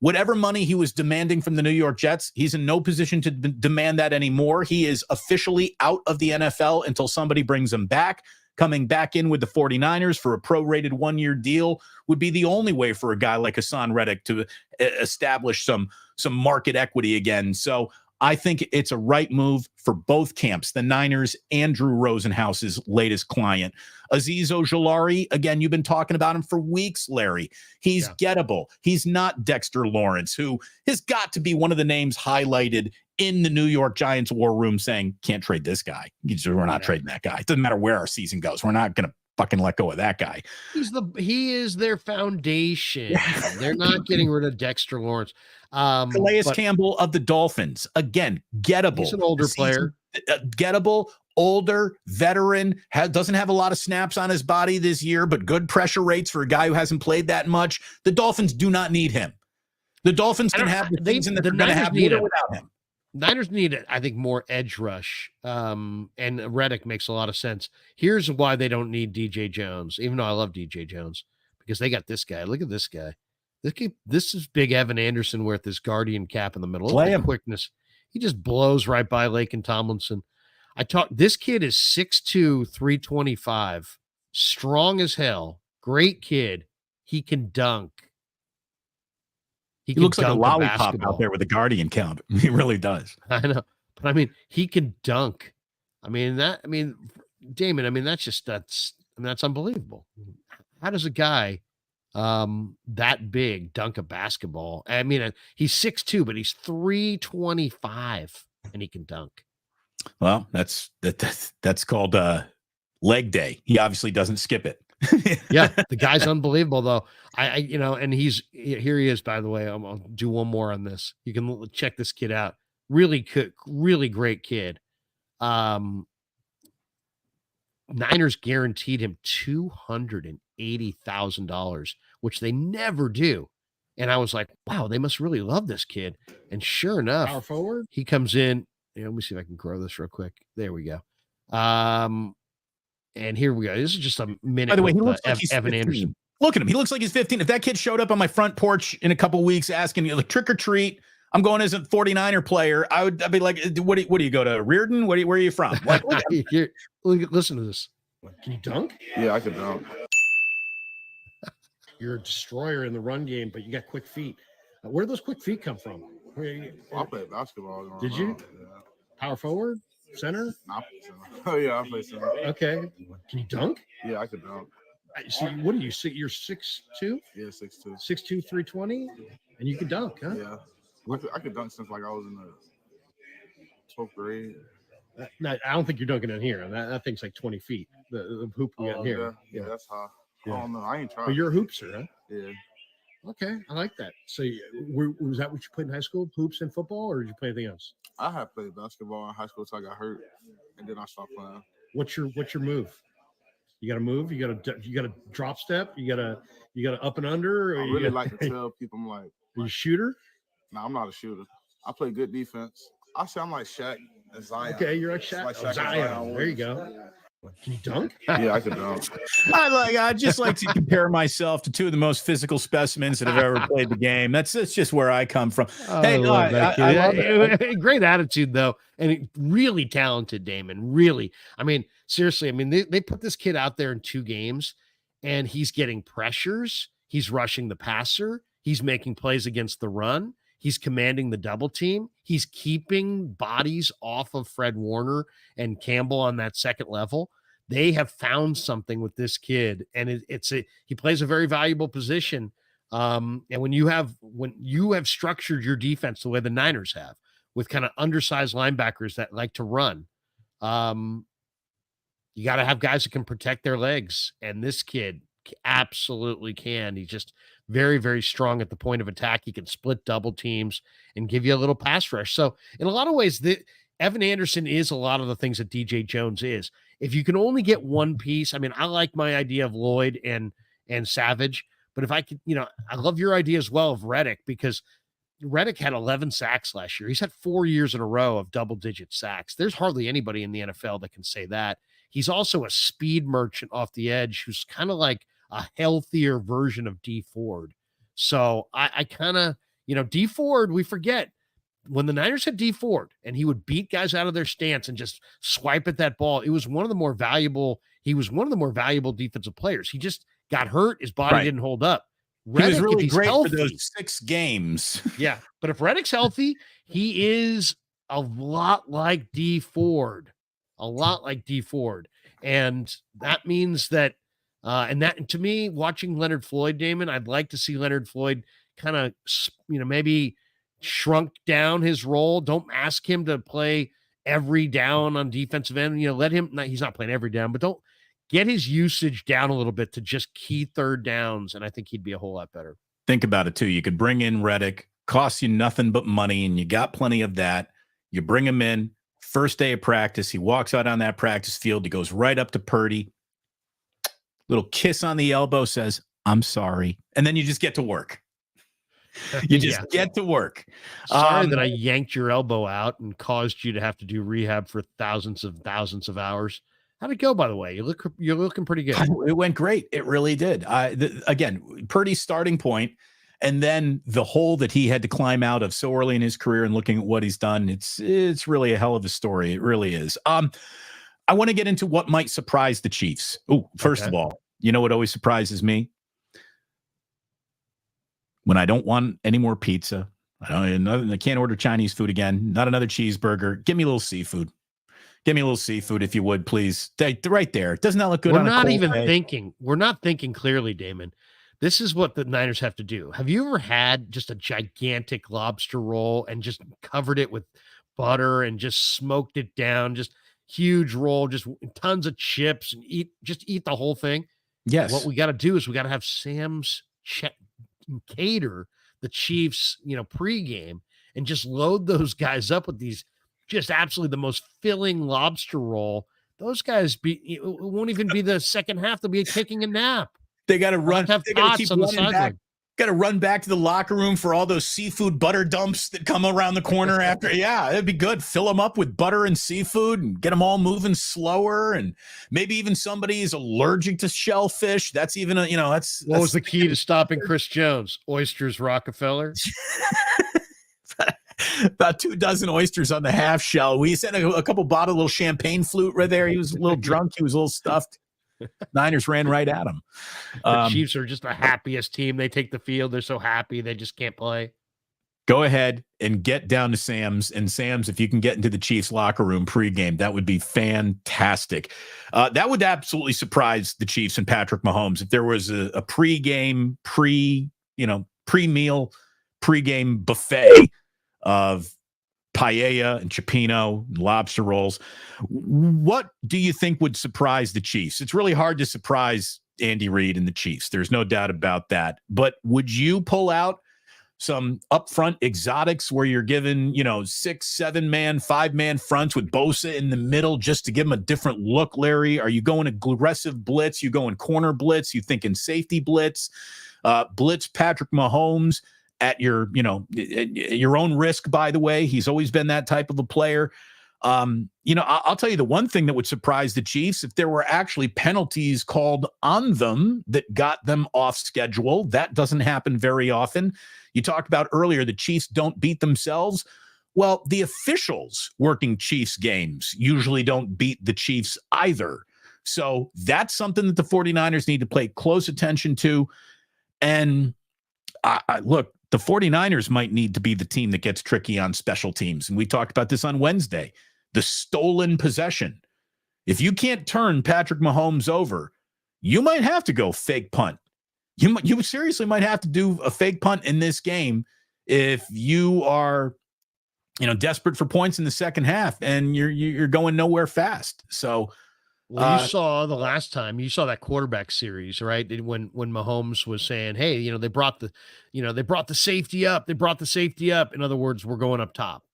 Whatever money he was demanding from the New York Jets, he's in no position to demand that anymore. He is officially out of the NFL until somebody brings him back. Coming back in with the 49ers for a prorated one-year deal would be the only way for a guy like Hassan Reddick to establish some market equity again. So I think it's a right move for both camps, the Niners and Drew Rosenhaus's latest client. Azeez Ojulari, again, you've been talking about him for weeks, Larry. He's gettable. He's not Dexter Lawrence, who has got to be one of the names highlighted in the New York Giants war room saying, can't trade this guy. We're not trading that guy. It doesn't matter where our season goes. We're not going to fucking let go of that guy. He is their foundation. They're not getting rid of Dexter Lawrence. Calais Campbell of the Dolphins, again, gettable. He's an older player. Gettable, older, veteran, doesn't have a lot of snaps on his body this year, but good pressure rates for a guy who hasn't played that much. The Dolphins do not need him. The Dolphins can have the things that they're going to have without him. Niners need, I think, more edge rush, and Reddick makes a lot of sense. Here's why they don't need DJ Jones, even though I love DJ Jones, because they got this guy. Look at this guy. This is big Evan Anderson with his guardian cap in the middle. Look at the quickness. He just blows right by Laken Tomlinson. This kid is 6'2", 325, strong as hell, great kid. He can dunk. He looks like a lollipop out there with a guardian count. He really does. I know. But he can dunk. Damon, that's unbelievable. How does a guy that big dunk a basketball? He's 6'2", but he's 325 and he can dunk. Well, that's called leg day. He obviously doesn't skip it. Yeah, the guy's unbelievable though. And here he is, by the way. I'll do one more on this. You can check this kid out. Really good, really great kid. Niners guaranteed him $280,000, which they never do. And I was like, wow, they must really love this kid. And sure enough, power forward, he comes in. Let me see if I can grow this real quick. There we go. And here we go. This is just a minute. By the way, he looks like he's Evan 15. Anderson. Look at him. He looks like he's 15. If that kid showed up on my front porch in a couple weeks asking me like trick or treat, I'm going as a 49er player, I'd be like, what do you go to Reardon? Where are you from? Like, listen to this. Can you dunk? Yeah, I can dunk. You're a destroyer in the run game, but you got quick feet. Where do those quick feet come from? I played basketball. Did you? Yeah. Power forward? Center? I play center. Oh, yeah, I play center. Okay. Can you dunk? Yeah, I can dunk. So what do you see? You're 6'2"? Yeah, 6'2". 6'2", 320, and you can dunk, huh? Yeah, I could dunk since like I was in the 12th grade. No, I don't think you're dunking in here. That thing's like 20 feet. The hoop we got in here. Yeah, that's high. Yeah. I don't know. I ain't tried. But you're a hoopster, huh? Yeah. Okay, I like that. So was that what you played in high school? Hoops and football, or did you play anything else? I had played basketball in high school until I got hurt, and then I stopped playing. What's your move? You got to move. You got to drop step. You got to up and under. Or I really like to tell people, I'm like, are you a shooter? No, I'm not a shooter. I play good defense. I say I'm like Shaq and Zion. Okay, you're like Shaq. Like Shaq Zion. There you go. Can you dunk? Yeah, I can dunk. I just like to compare myself to two of the most physical specimens that have ever played the game. That's just where I come from. I love it. Great attitude though, and really talented, Damon. Really, I mean, seriously, I mean, they put this kid out there in 2 games, and he's getting pressures. He's rushing the passer. He's making plays against the run. He's commanding the double team. He's keeping bodies off of Fred Warner and Campbell on that second level. They have found something with this kid, and he plays a very valuable position. And when you have structured your defense the way the Niners have, with kind of undersized linebackers that like to run, you got to have guys that can protect their legs, and this kid absolutely can. He's just very, very strong at the point of attack. He can split double teams and give you a little pass rush. So in a lot of ways, Evan Anderson is a lot of the things that DJ Jones is. If you can only get one piece, I mean, I like my idea of Lloyd and Savage, but if I could, I love your idea as well of Reddick, because Reddick had 11 sacks last year. He's had 4 years in a row of double-digit sacks. There's hardly anybody in the NFL that can say that. He's also a speed merchant off the edge who's kind of like a healthier version of D Ford. So I kind of, D Ford, we forget when the Niners had D Ford and he would beat guys out of their stance and just swipe at that ball. It was one of the more valuable. He was one of the more valuable defensive players. He just got hurt. His body didn't hold up. Reddick, he was really great healthy, for those 6 games. Yeah. But if Reddick's healthy, he is a lot like D Ford, And that means that, and to me, watching Leonard Floyd, Damon, I'd like to see Leonard Floyd kind of, maybe shrunk down his role. Don't ask him to play every down on defensive end. Let him, he's not playing every down, but don't get his usage down a little bit to just key third downs. And I think he'd be a whole lot better. Think about it too. You could bring in Reddick, costs you nothing but money, and you got plenty of that. You bring him in, first day of practice. He walks out on that practice field. He goes right up to Purdy. Little kiss on the elbow, says, "I'm sorry." And then you just get to work. You just get to work. Sorry that I yanked your elbow out and caused you to have to do rehab for thousands of hours. How'd it go, by the way? You're looking pretty good. It went great. It really did. Again, Purdy's starting point, and then the hole that he had to climb out of so early in his career, and looking at what he's done, it's really a hell of a story. It really is. I want to get into what might surprise the Chiefs. First of all, you know what always surprises me? When I don't want any more pizza, I can't order Chinese food again, not another cheeseburger. Give me a little seafood. Give me a little seafood, if you would, please. Right there. Doesn't that look good? We're not even thinking. We're not thinking clearly, Damon. This is what the Niners have to do. Have you ever had just a gigantic lobster roll and just covered it with butter and just smoked it down? Just huge roll, just tons of chips, and eat the whole thing. Yes. What we got to do is we got to have Sam's cater the Chiefs, pregame, and just load those guys up with these just absolutely the most filling lobster roll. Those guys it won't even be the second half. They'll be taking a nap. They got to run. They got to keep running back. Got to run back to the locker room for all those seafood butter dumps that come around the corner after. Yeah, it'd be good. Fill them up with butter and seafood and get them all moving slower. And maybe even somebody is allergic to shellfish. That's even that's. What was the key to stopping Chris Jones? Oysters, Rockefeller. About 2 dozen oysters on the half shell. We sent a couple bottle little champagne flute right there. He was a little drunk. He was a little stuffed. Niners ran right at him. The Chiefs are just the happiest team. They take the field. They're so happy. They just can't play. go ahead and get down to Sam's. And Sam's, if you can get into the Chiefs locker room pregame, that would be fantastic. That would absolutely surprise the Chiefs and Patrick Mahomes if there was a pregame, pre-meal, pregame buffet of paella and cioppino and lobster rolls. What do you think would surprise the Chiefs? It's really hard to surprise Andy Reid and the Chiefs. There's no doubt about that. But would you pull out some upfront exotics where you're given, 6, 7-man, 5-man fronts with Bosa in the middle just to give them a different look, Larry? Are you going aggressive blitz? You going corner blitz? You thinking safety blitz? Blitz Patrick Mahomes at your own risk, by the way. He's always been that type of a player. I'll tell you the one thing that would surprise the Chiefs, if there were actually penalties called on them that got them off schedule. That doesn't happen very often. You talked about earlier, the Chiefs don't beat themselves. Well, the officials working Chiefs games usually don't beat the Chiefs either. So that's something that the 49ers need to pay close attention to. And look, the 49ers might need to be the team that gets tricky on special teams. And we talked about this on Wednesday, the stolen possession. If you can't turn Patrick Mahomes over, you might have to go fake punt. You seriously might have to do a fake punt in this game if you are, desperate for points in the second half and you're going nowhere fast. So, well, you saw the last time you saw that quarterback series, right? When Mahomes was saying, "Hey, they brought the safety up. They brought the safety up." In other words, we're going up top,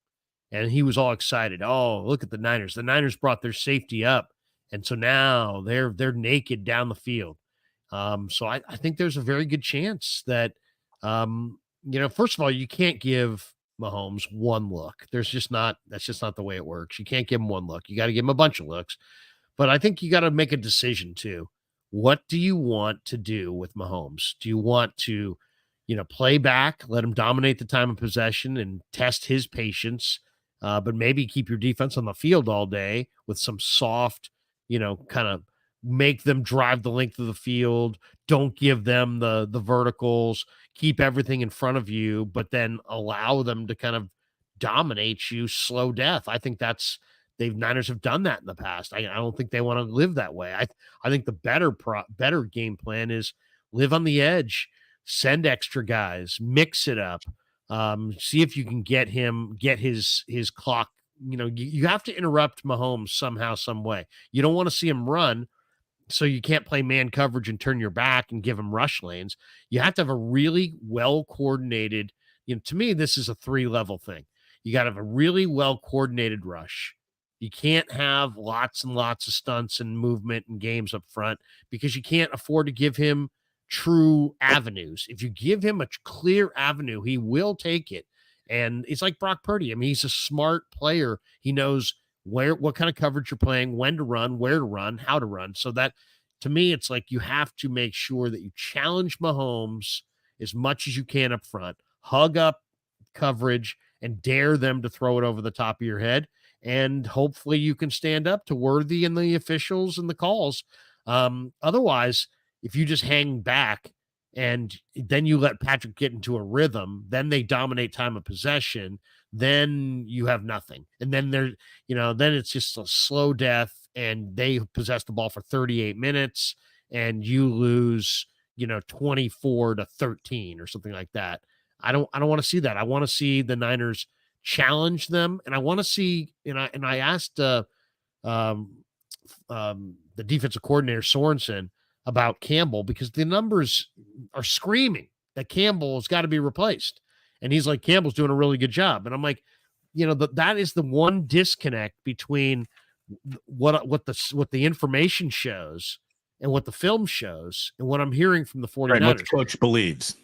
and he was all excited. Oh, look at the Niners! The Niners brought their safety up, and so now they're naked down the field. So I think there's a very good chance that, first of all, you can't give Mahomes one look. That's just not the way it works. You can't give him one look. You got to give him a bunch of looks. But I think you got to make a decision too. What do you want to do with Mahomes? Do you want to, play back, let him dominate the time of possession and test his patience, but maybe keep your defense on the field all day with some soft, kind of make them drive the length of the field. Don't give them the verticals, keep everything in front of you, but then allow them to kind of dominate you slow death. I think Niners have done that in the past. I don't think they want to live that way. I think the better game plan is live on the edge, send extra guys, mix it up, see if you can get his clock. You have to interrupt Mahomes somehow, some way. You don't want to see him run, so you can't play man coverage and turn your back and give him rush lanes. You have to have a really well-coordinated, to me, this is a 3-level thing. You got to have a really well-coordinated rush. You can't have lots and lots of stunts and movement and games up front because you can't afford to give him true avenues. If you give him a clear avenue, he will take it. And it's like Brock Purdy. I mean, he's a smart player. He knows what kind of coverage you're playing, when to run, where to run, how to run. So that, to me, it's like you have to make sure that you challenge Mahomes as much as you can up front, hug up coverage, and dare them to throw it over the top of your head. And hopefully you can stand up to Worthy and the officials and the calls. Otherwise, if you just hang back and then you let Patrick get into a rhythm, then they dominate time of possession, then you have nothing. And then then it's just a slow death and they possess the ball for 38 minutes and you lose, 24-13 or something like that. I don't want to see that. I want to see the Niners challenge them, and I want to see. And I asked the defensive coordinator Sorensen about Campbell because the numbers are screaming that Campbell has got to be replaced, and he's like, Campbell's doing a really good job, and I'm like, that is the one disconnect between what the information shows and what the film shows and what I'm hearing from the 49ers. Right, what the coach believes.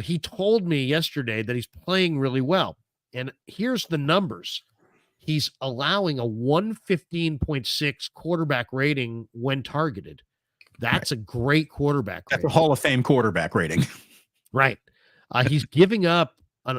He told me yesterday that he's playing really well. And here's the numbers. He's allowing a 115.6 quarterback rating when targeted. That's a great quarterback rating. That's a Hall of Fame quarterback rating. Right. He's giving up,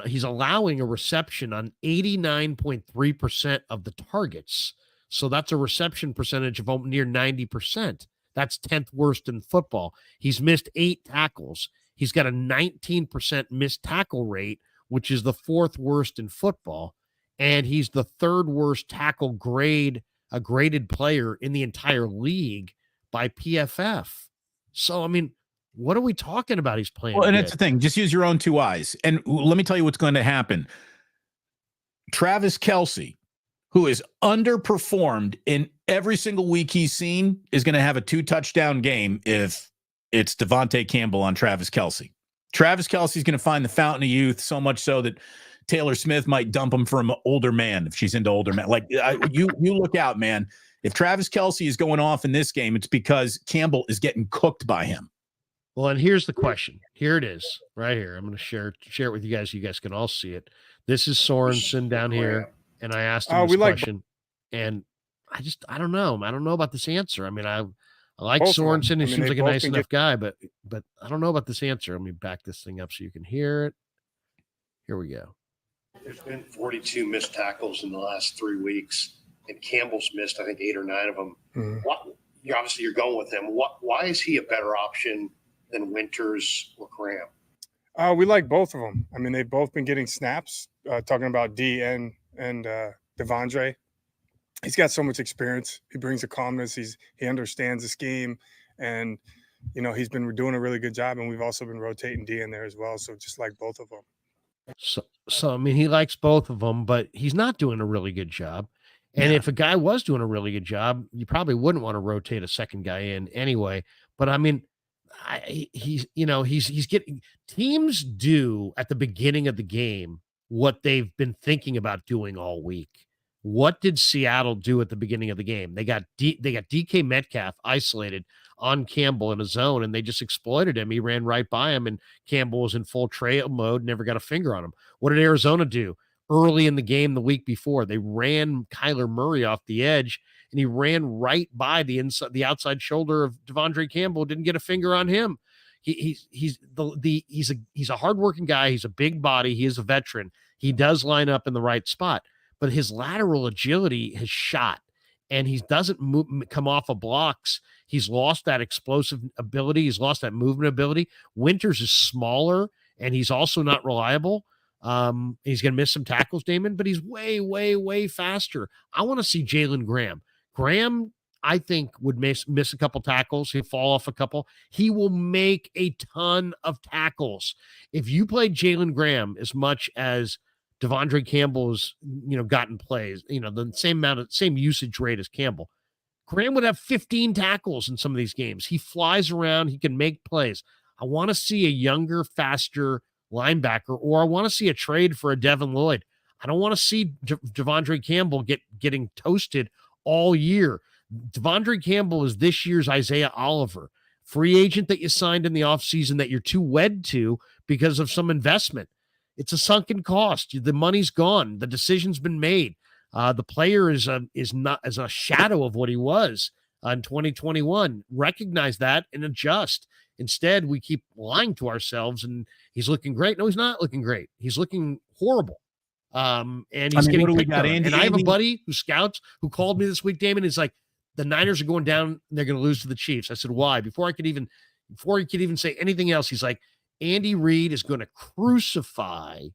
he's allowing a reception on 89.3% of the targets. So that's a reception percentage of near 90%. That's 10th worst in football. He's missed 8 tackles. He's got a 19% missed tackle rate which is the 4th worst in football, and he's the 3rd worst tackle graded player in the entire league by PFF. So, I mean, what are we talking about? He's playing Well, and good. that's the thing. Just use your own 2 eyes. And let me tell you what's going to happen. Travis Kelce, who is underperformed in every single week he's seen, is going to have a 2-touchdown game if it's De'Vondre Campbell on Travis Kelce. Travis Kelce is going to find the fountain of youth, so much so that Taylor Smith might dump him for an older man if she's into older men. Like you look out, man. If Travis Kelce is going off in this game, it's because Campbell is getting cooked by him. Well, and here's the question. Here it is, right here. I'm going to share it with you guys. You guys can all see it. This is Sorensen down here, and I asked him this question, and I don't know. I don't know about this answer. I mean, I like Sorensen. He seems like a nice enough guy, but I don't know about this answer. Let me back this thing up so you can hear it. Here we go. There's been 42 missed tackles in the last 3 weeks, and Campbell's missed, I think, 8 or 9 of them. Obviously, you're going with him. Why is he a better option than Winters or Graham? We like both of them. I mean, they've both been getting snaps. Talking about D and De'Vondre, he's got so much experience. He brings a calmness. He understands the scheme, and he's been doing a really good job. And we've also been rotating D in there as well. So just like both of them. So I mean, he likes both of them, but he's not doing a really good job. And if a guy was doing a really good job, you probably wouldn't want to rotate a second guy in anyway. But I mean, he's getting, teams do at the beginning of the game what they've been thinking about doing all week. What did Seattle do at the beginning of the game? They got DK Metcalf isolated on Campbell in a zone, and they just exploited him. He ran right by him, and Campbell was in full trail mode, never got a finger on him. What did Arizona do early in the game the week before? They ran Kyler Murray off the edge, and he ran right by the outside shoulder of De'Vondre Campbell, didn't get a finger on him. He's a hardworking guy. He's a big body. He is a veteran. He does line up in the right spot, but his lateral agility has shot, and he doesn't come off of blocks. He's lost that explosive ability. He's lost that movement ability. Winters is smaller, and he's also not reliable. He's going to miss some tackles, Damon, but he's way, way, way faster. I want to see Jalen Graham. Graham, I think, would miss a couple tackles. He'll fall off a couple. He will make a ton of tackles. If you play Jalen Graham as much as De'Vondre Campbell's, gotten plays, the same usage rate as Campbell, Graham would have 15 tackles in some of these games. He flies around. He can make plays. I want to see a younger, faster linebacker, or I want to see a trade for a Devin Lloyd. I don't want to see De'Vondre Campbell getting toasted all year. De'Vondre Campbell is this year's Isaiah Oliver, free agent that you signed in the offseason that you're too wed to because of some investment. It's a sunken cost. The money's gone. The decision's been made. The player is not as a shadow of what he was in 2021. Recognize that and adjust. Instead, we keep lying to ourselves, and he's looking great. No, he's not looking great. He's looking horrible. And he's getting picked on. And I have a buddy who scouts who called me this week, Damon. He's like, the Niners are going down. And they're going to lose to the Chiefs. I said, why? Before he could even say anything else, he's like, Andy Reid is going to crucify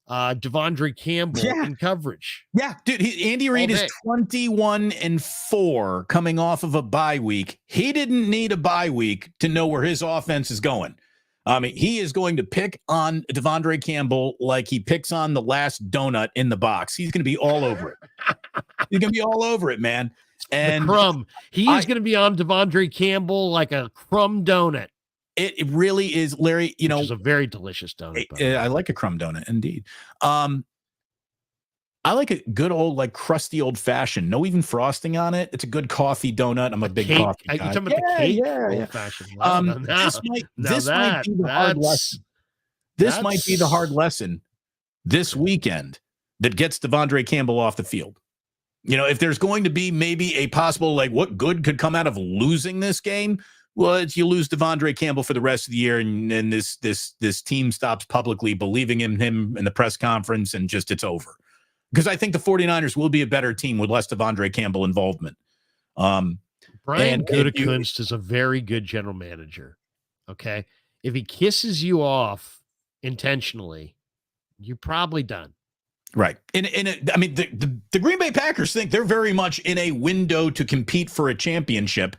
De'Vondre Campbell in coverage. Yeah, dude. Andy Reid is 21-4 coming off of a bye week. He didn't need a bye week to know where his offense is going. I mean, he is going to pick on De'Vondre Campbell like he picks on the last donut in the box. He's going to be all over it. He's going to be all over it, man. And the crumb. He is going to be on De'Vondre Campbell like a crumb donut. It really is, Larry. Which is a very delicious donut. I like a crumb donut, indeed. I like a good old, like crusty old fashioned, no even frosting on it. It's a good coffee donut. I'm a big coffee guy. Are you talking about the cake? Old fashioned. This might be the hard lesson. This might be the hard lesson this weekend that gets De'Vondre Campbell off the field. If there's going to be maybe a possible, like, what good could come out of losing this game? Well, it's you lose De'Vondre Campbell for the rest of the year, and then this team stops publicly believing in him in the press conference, and just it's over. Because I think the 49ers will be a better team with less De'Vondre Campbell involvement. Brian Gutekunst is a very good general manager. Okay, if he kisses you off intentionally, You're probably done. Right. I mean, the Green Bay Packers think they're very much in a window to compete for a championship.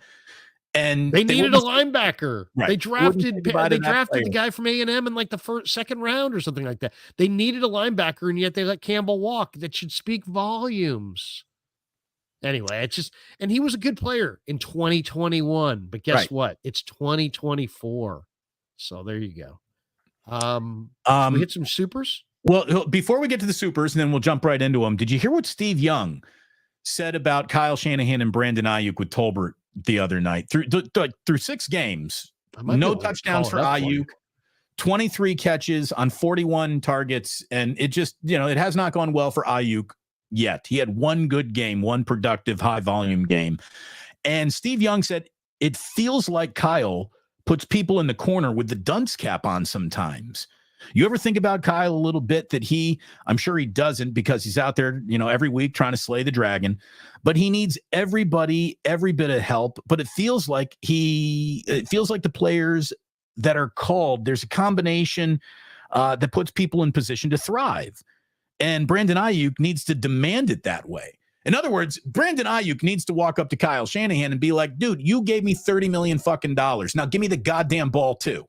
And they needed a linebacker. Right. They drafted the guy from A&M in like the second round or something like that. They needed a linebacker, and yet they let Campbell walk. That should speak volumes. Anyway, and he was a good player in 2021. But guess what? It's 2024. So there you go. Should we hit some supers? Well, before we get to the supers, and then we'll jump right into them. Did you hear what Steve Young said about Kyle Shanahan and Brandon Aiyuk with Tolbert the other night? Through 6 games, no touchdowns for Aiyuk, 23 catches on 41 targets, and it just, it has not gone well for Aiyuk yet. He had one good game, one productive high volume game. And Steve Young said it feels like Kyle puts people in the corner with the dunce cap on sometimes. You ever think about Kyle a little bit that I'm sure he doesn't, because he's out there, every week trying to slay the dragon, but he needs everybody, every bit of help. But it feels like the players that are called, there's a combination that puts people in position to thrive. And Brandon Aiyuk needs to demand it that way. In other words, Brandon Aiyuk needs to walk up to Kyle Shanahan and be like, dude, you gave me $30 million fucking dollars. Now give me the goddamn ball too.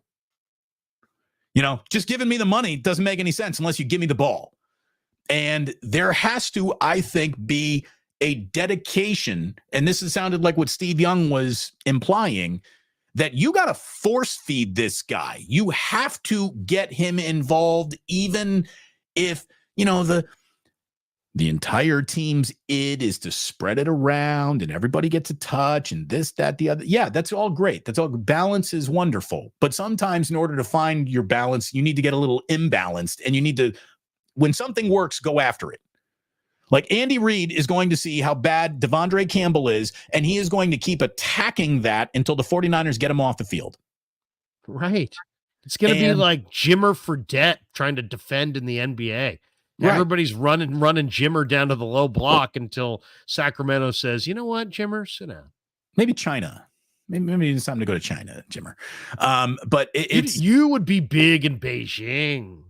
Just giving me the money doesn't make any sense unless you give me the ball. And there has to, I think, be a dedication. And this has sounded like what Steve Young was implying, that you got to force feed this guy. You have to get him involved, even if, the entire team's id is to spread it around and everybody gets a touch and this, that, the other. Yeah, that's all great. That's all. Balance is wonderful. But sometimes in order to find your balance, you need to get a little imbalanced, and you need to, when something works, go after it. Like Andy Reid is going to see how bad De'Vondre Campbell is, and he is going to keep attacking that until the 49ers get him off the field. Right. It's going to be like Jimmer Fredette trying to defend in the NBA. Right. Everybody's running Jimmer down to the low block until Sacramento says, you know what, Jimmer, sit down. Maybe China. Maybe it's time to go to China, Jimmer. But you would be big in Beijing.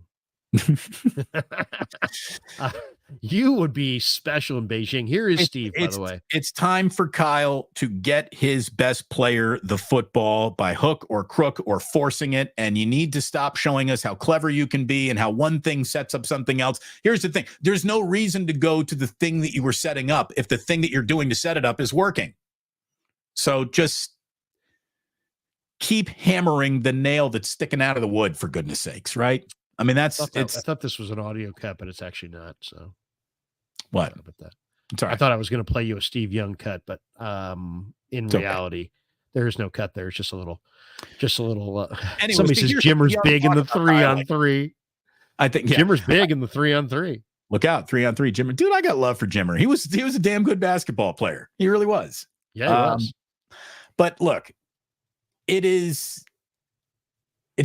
You would be special in Beijing. Here is Steve, by the way. It's time for Kyle to get his best player the football by hook or crook or forcing it. And you need to stop showing us how clever you can be and how one thing sets up something else. Here's the thing. There's no reason to go to the thing that you were setting up if the thing that you're doing to set it up is working. So just keep hammering the nail that's sticking out of the wood, for goodness sakes, right? I mean, I thought this was an audio cut, but it's actually not. So what about that? Sorry. I thought I was going to play you a Steve Young cut, but in reality, there is no cut there. It's just a little. Anyways, somebody says Jimmer's big in the 3-on-3. I think Jimmer's big in the 3-on-3. Look out, 3-on-3, Jimmer. Dude, I got love for Jimmer. He was a damn good basketball player. He really was. Yeah, he was. But look, it's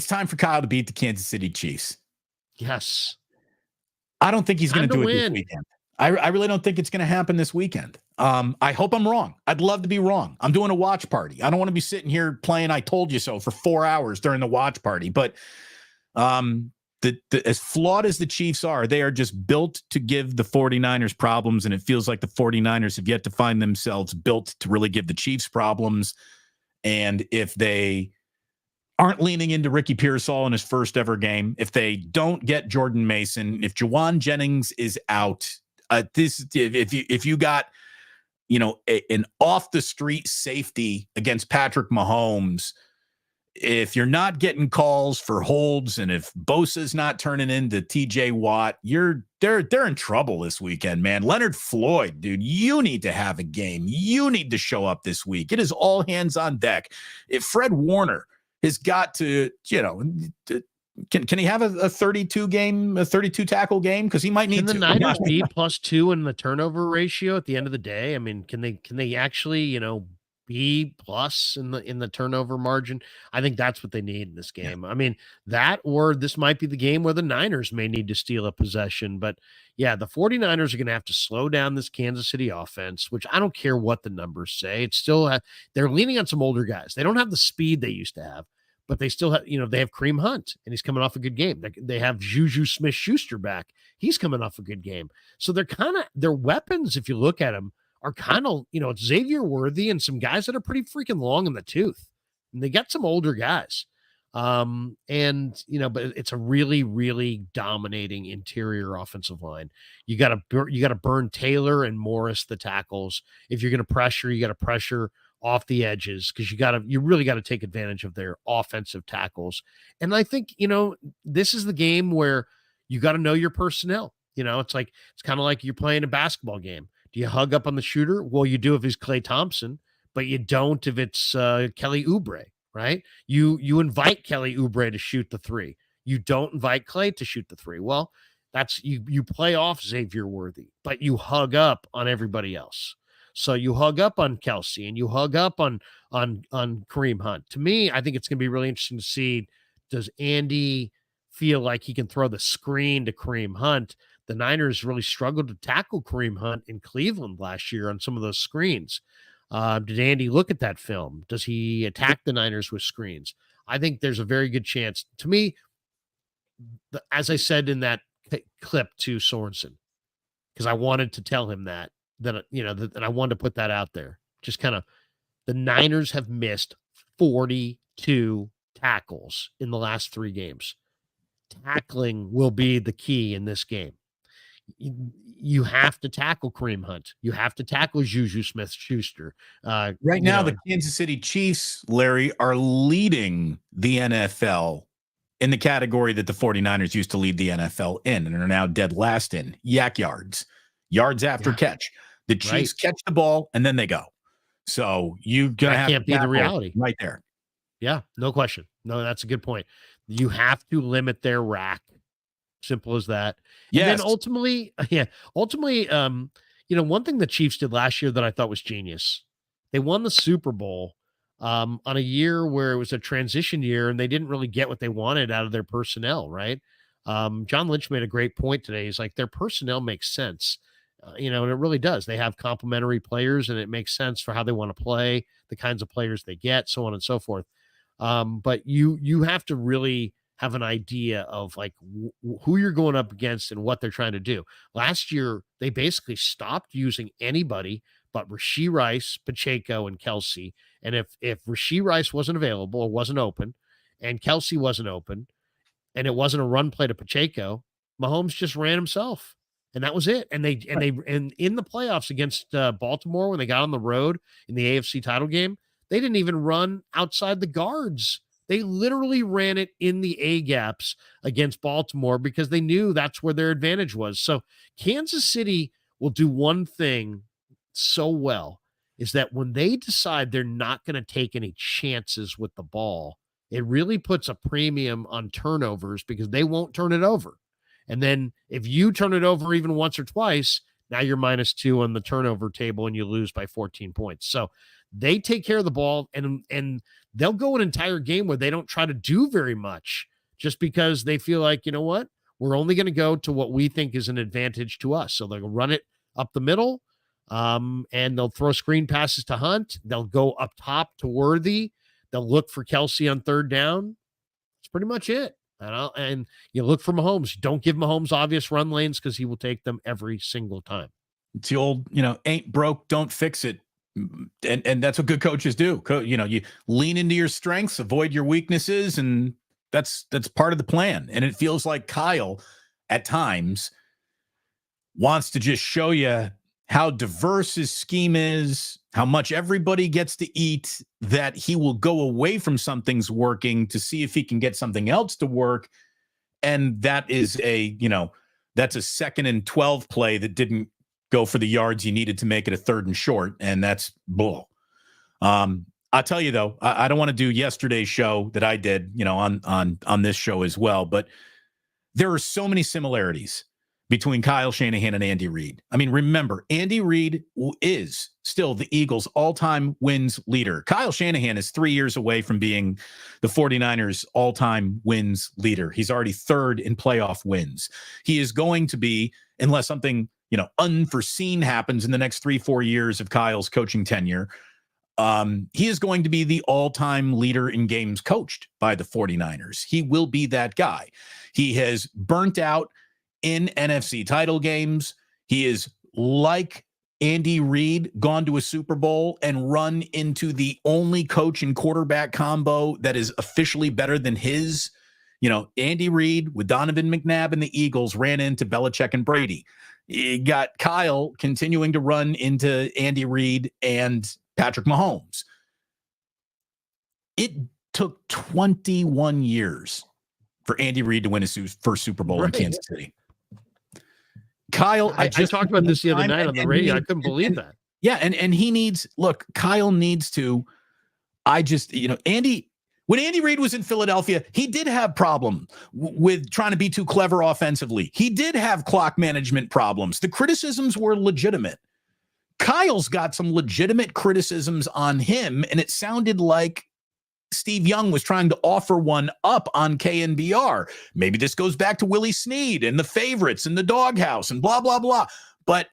time for Kyle to beat the Kansas City Chiefs. Yes. I don't think he's going to do it this weekend. I really don't think it's going to happen this weekend. I hope I'm wrong. I'd love to be wrong. I'm doing a watch party. I don't want to be sitting here playing I told you so for 4 hours during the watch party. But as flawed as the Chiefs are, they are just built to give the 49ers problems. And it feels like the 49ers have yet to find themselves built to really give the Chiefs problems. And if they aren't leaning into Ricky Pearsall in his first ever game, if they don't get Jordan Mason, if Jawan Jennings is out, if you got, an off the street safety against Patrick Mahomes, if you're not getting calls for holds, and if Bosa's not turning into TJ Watt, they're in trouble this weekend, man. Leonard Floyd, dude, you need to have a game. You need to show up this week. It is all hands on deck. If Fred Warner has got to, can he have a 32 tackle game? Because he might need to. Can the Niners be +2 in the turnover ratio at the end of the day? I mean, can they actually, B plus in the turnover margin? I think that's what they need in this game. Yeah. I mean, that, or this might be the game where the Niners may need to steal a possession. But yeah, the 49ers are going to have to slow down this Kansas City offense, which I don't care what the numbers say. It's still, they're leaning on some older guys. They don't have the speed they used to have, but they still have, they have Kareem Hunt, and he's coming off a good game. They have Juju Smith-Schuster back. He's coming off a good game. So their weapons, if you look at them, are kind of, it's Xavier Worthy and some guys that are pretty freaking long in the tooth. And they got some older guys. But it's a really, really dominating interior offensive line. You got to burn Taylor and Morris, the tackles. If you're going to pressure, you got to pressure off the edges, because you really got to take advantage of their offensive tackles. And I think, this is the game where you got to know your personnel. It's kind of like you're playing a basketball game. Do you hug up on the shooter? Well, you do if he's Klay Thompson, but you don't if it's Kelly Oubre, right? You invite Kelly Oubre to shoot the three. You don't invite Klay to shoot the three. Well, that's you play off Xavier Worthy, but you hug up on everybody else. So you hug up on Kelsey and you hug up on Kareem Hunt. To me, I think it's going to be really interesting to see, does Andy feel like he can throw the screen to Kareem Hunt? The Niners really struggled to tackle Kareem Hunt in Cleveland last year on some of those screens. Did Andy look at that film? Does he attack the Niners with screens? I think there's a very good chance. To me, as I said in that clip to Sorensen, because I wanted to tell him that I wanted to put that out there. Just kind of, the Niners have missed 42 tackles in the last 3 games. Tackling will be the key in this game. You have to tackle Kareem Hunt. You have to tackle Juju Smith-Schuster. Right now, the Kansas City Chiefs, Larry, are leading the NFL in the category that the 49ers used to lead the NFL in and are now dead last in: yak yards after catch. The Chiefs catch the ball and then they go. So you're going to have can't be the reality right there. Yeah, no question. No, that's a good point. You have to limit their rack. Simple as that. Yes. And then ultimately, one thing the Chiefs did last year that I thought was genius. They won the Super Bowl on a year where it was a transition year and they didn't really get what they wanted out of their personnel, right? John Lynch made a great point today. He's like, their personnel makes sense. And it really does. They have complementary players and it makes sense for how they want to play, the kinds of players they get, so on and so forth. But you have to really have an idea of like who you're going up against and what they're trying to do. Last year, they basically stopped using anybody but Rashee Rice, Pacheco, and Kelsey. And if Rashee Rice wasn't available or wasn't open, and Kelsey wasn't open, and it wasn't a run play to Pacheco, Mahomes just ran himself. And that was it. And they in the playoffs against Baltimore, when they got on the road in the AFC title game, they didn't even run outside the guards. They literally ran it in the A gaps against Baltimore because they knew that's where their advantage was. So Kansas City will do one thing so well, is that when they decide they're not going to take any chances with the ball, it really puts a premium on turnovers because they won't turn it over. And then if you turn it over even once or twice, now you're -2 on the turnover table and you lose by 14 points. So they take care of the ball and they'll go an entire game where they don't try to do very much just because they feel like, you know what, we're only going to go to what we think is an advantage to us. So they'll run it up the middle and they'll throw screen passes to Hunt. They'll go up top to Worthy. They'll look for Kelsey on 3rd down. That's pretty much it. And you look for Mahomes. Don't give Mahomes obvious run lanes because he will take them every single time. It's the old, ain't broke, don't fix it. And that's what good coaches do. You lean into your strengths, avoid your weaknesses, and that's part of the plan. And it feels like Kyle at times wants to just show you how diverse his scheme is, how much everybody gets to eat, that he will go away from something's working to see if he can get something else to work. And that is that's a 2nd and 12 play that didn't go for the yards you needed to make it a 3rd and short. And that's bull. I'll tell you though, I don't want to do yesterday's show that I did, on this show as well, but there are so many similarities between Kyle Shanahan and Andy Reid. I mean, remember, Andy Reid is still the Eagles' all-time wins leader. Kyle Shanahan is 3 years away from being the 49ers' all-time wins leader. He's already 3rd in playoff wins. He is going to be, unless something, unforeseen happens in the next 3-4 years of Kyle's coaching tenure, He is going to be the all-time leader in games coached by the 49ers. He will be that guy. He has burnt out in NFC title games. He is like Andy Reid, gone to a Super Bowl and run into the only coach and quarterback combo that is officially better than his. You know, Andy Reid with Donovan McNabb and the Eagles ran into Belichick and Brady. You got Kyle continuing to run into Andy Reid and Patrick Mahomes. It took 21 years for Andy Reid to win his first Super Bowl in Kansas City. Kyle, I talked about this the other night on the radio. I couldn't believe that. Yeah, and he needs, look, Kyle needs to, when Andy Reid was in Philadelphia, he did have problem with trying to be too clever offensively. He did have clock management problems. The criticisms were legitimate. Kyle's got some legitimate criticisms on him, and it sounded like Steve Young was trying to offer one up on KNBR. Maybe this goes back to Willie Snead and the favorites and the doghouse and blah, blah, blah. But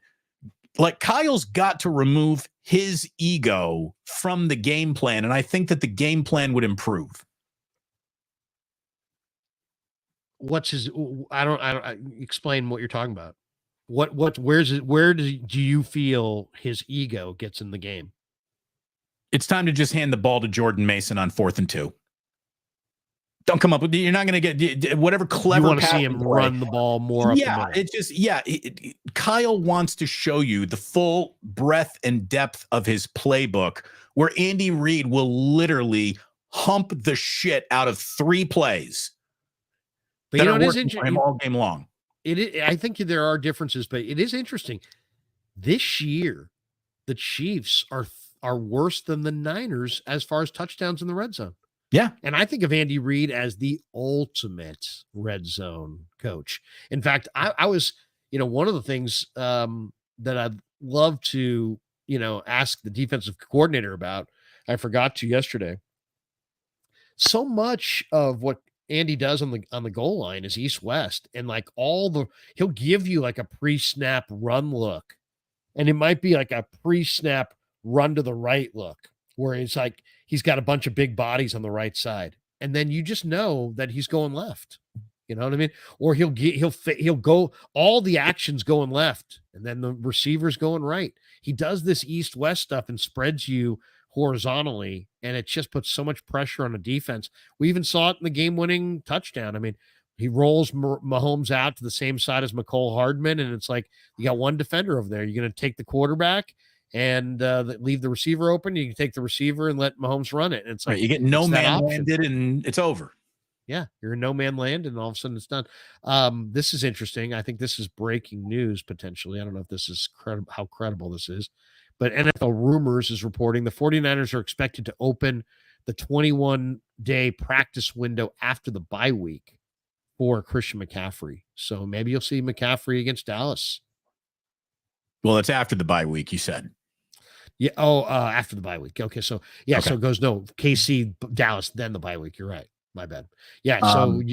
like, Kyle's got to remove his ego from the game plan, and I think that the game plan would improve. What's his? I don't explain what you're talking about. Where do you feel his ego gets in the game? It's time to just hand the ball to Jordan Mason on 4th and 2. Don't come up with, you're not going to get whatever clever. You want to see him run the ball more. Yeah, it's just, Kyle wants to show you the full breadth and depth of his playbook, where Andy Reid will literally hump the shit out of 3 plays. But you know, it is interesting all game long. I think there are differences, but it is interesting. This year, the Chiefs are worse than the Niners as far as touchdowns in the red zone. Yeah. And I think of Andy Reid as the ultimate red zone coach. In fact, I was, one of the things that I'd love to, ask the defensive coordinator about, I forgot to yesterday. So much of what Andy does on the goal line is east-west, and like he'll give you like a pre-snap run look, and it might be like a pre-snap run to the right look, where it's like he's got a bunch of big bodies on the right side, and then you just know that he's going left. You know what I mean? Or he'll go, all the actions going left, and then the receiver's going right. He does this east-west stuff and spreads you horizontally, and it just puts so much pressure on the defense. We even saw it in the game-winning touchdown. I mean, he rolls Mahomes out to the same side as McCole Hardman, and it's like you got one defender over there. You're going to take the quarterback and leave the receiver open. You can take the receiver and let Mahomes run it. And it's like, you get no man landed, and it's over. Yeah, you're in no man land, and all of a sudden it's done. This is interesting. I think this is breaking news potentially. I don't know if this is how credible this is, but NFL Rumors is reporting the 49ers are expected to open the 21-day practice window after the bye week for Christian McCaffrey. So maybe you'll see McCaffrey against Dallas. Well, it's after the bye week, you said. Yeah. After the bye week. Okay. So yeah. Okay. So it goes KC, Dallas, then the bye week. You're right. My bad. Yeah.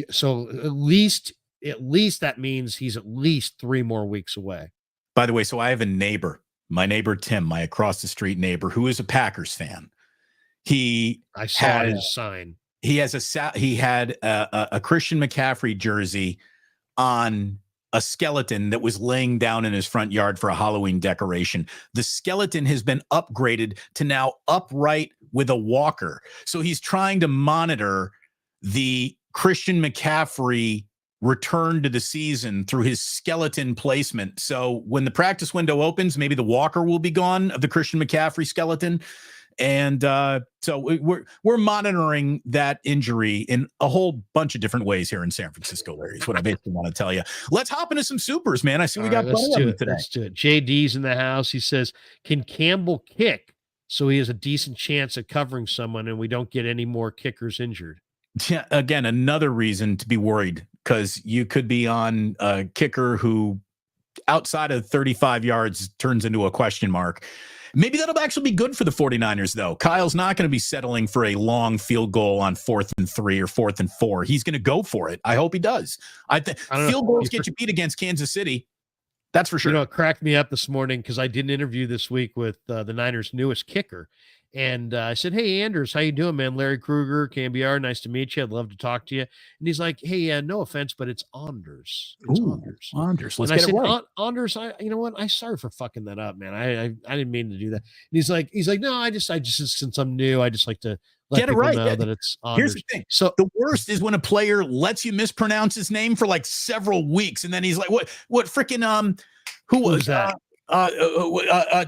So at least that means he's at least 3 more weeks away. By the way, so I have a neighbor, my neighbor Tim, my across the street neighbor, who is a Packers fan. I saw his sign. He had a Christian McCaffrey jersey on a skeleton that was laying down in his front yard for a Halloween decoration. The skeleton has been upgraded to now upright with a walker. So he's trying to monitor the Christian McCaffrey return to the season through his skeleton placement. So when the practice window opens, maybe the walker will be gone of the Christian McCaffrey skeleton. And so we're monitoring that injury in a whole bunch of different ways here in San Francisco, Larry, is what I basically want to tell you. Let's hop into some supers, man. I see we got plenty of them today. Let's do it. JD's in the house. He says, can Campbell kick so he has a decent chance at covering someone and we don't get any more kickers injured? Yeah, again, another reason to be worried, because you could be on a kicker who outside of 35 yards turns into a question mark. Maybe that'll actually be good for the 49ers, though. Kyle's not going to be settling for a long field goal on 4th and 3 or 4th and 4. He's going to go for it. I hope he does. I think field goals get you beat against Kansas City. That's for sure. You know, it cracked me up this morning because I did an interview this week with the Niners' newest kicker. And I said, "Hey, Anders, how you doing, man? Larry Krueger, KMBR, nice to meet you. I'd love to talk to you." And he's like, "Hey, no offense, but it's Anders. It's Anders. Anders. Let's and I get said, it right. Anders, you know what? I sorry for fucking that up, man. I didn't mean to do that." And he's like, no, I just since I'm new, I just like to let Get it people right. know that it's Anders. Here's the thing. So The worst is when a player lets you mispronounce his name for like several weeks, and then he's like, "What freaking who was that? Dario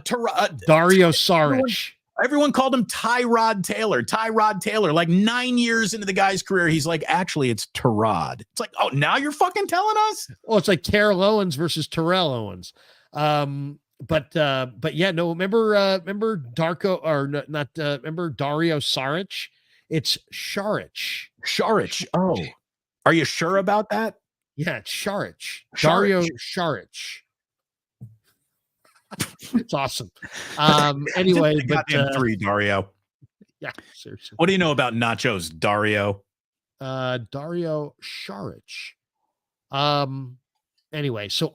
Dario Saric. Everyone called him Tyrod Taylor. Like 9 years into the guy's career, he's like, actually, it's Tyrod. It's like, oh, now you're fucking telling us? Well, it's like Terrell Owens versus Terrell Owens. But yeah, no, remember Darko or not remember Dario Saric? It's Saric. Saric. Oh, are you sure about that? Yeah, it's Saric. Dario Saric. It's awesome. Anyway, but three, Dario. Yeah, seriously. What do you know about nachos, Dario? Dario Saric. Anyway, so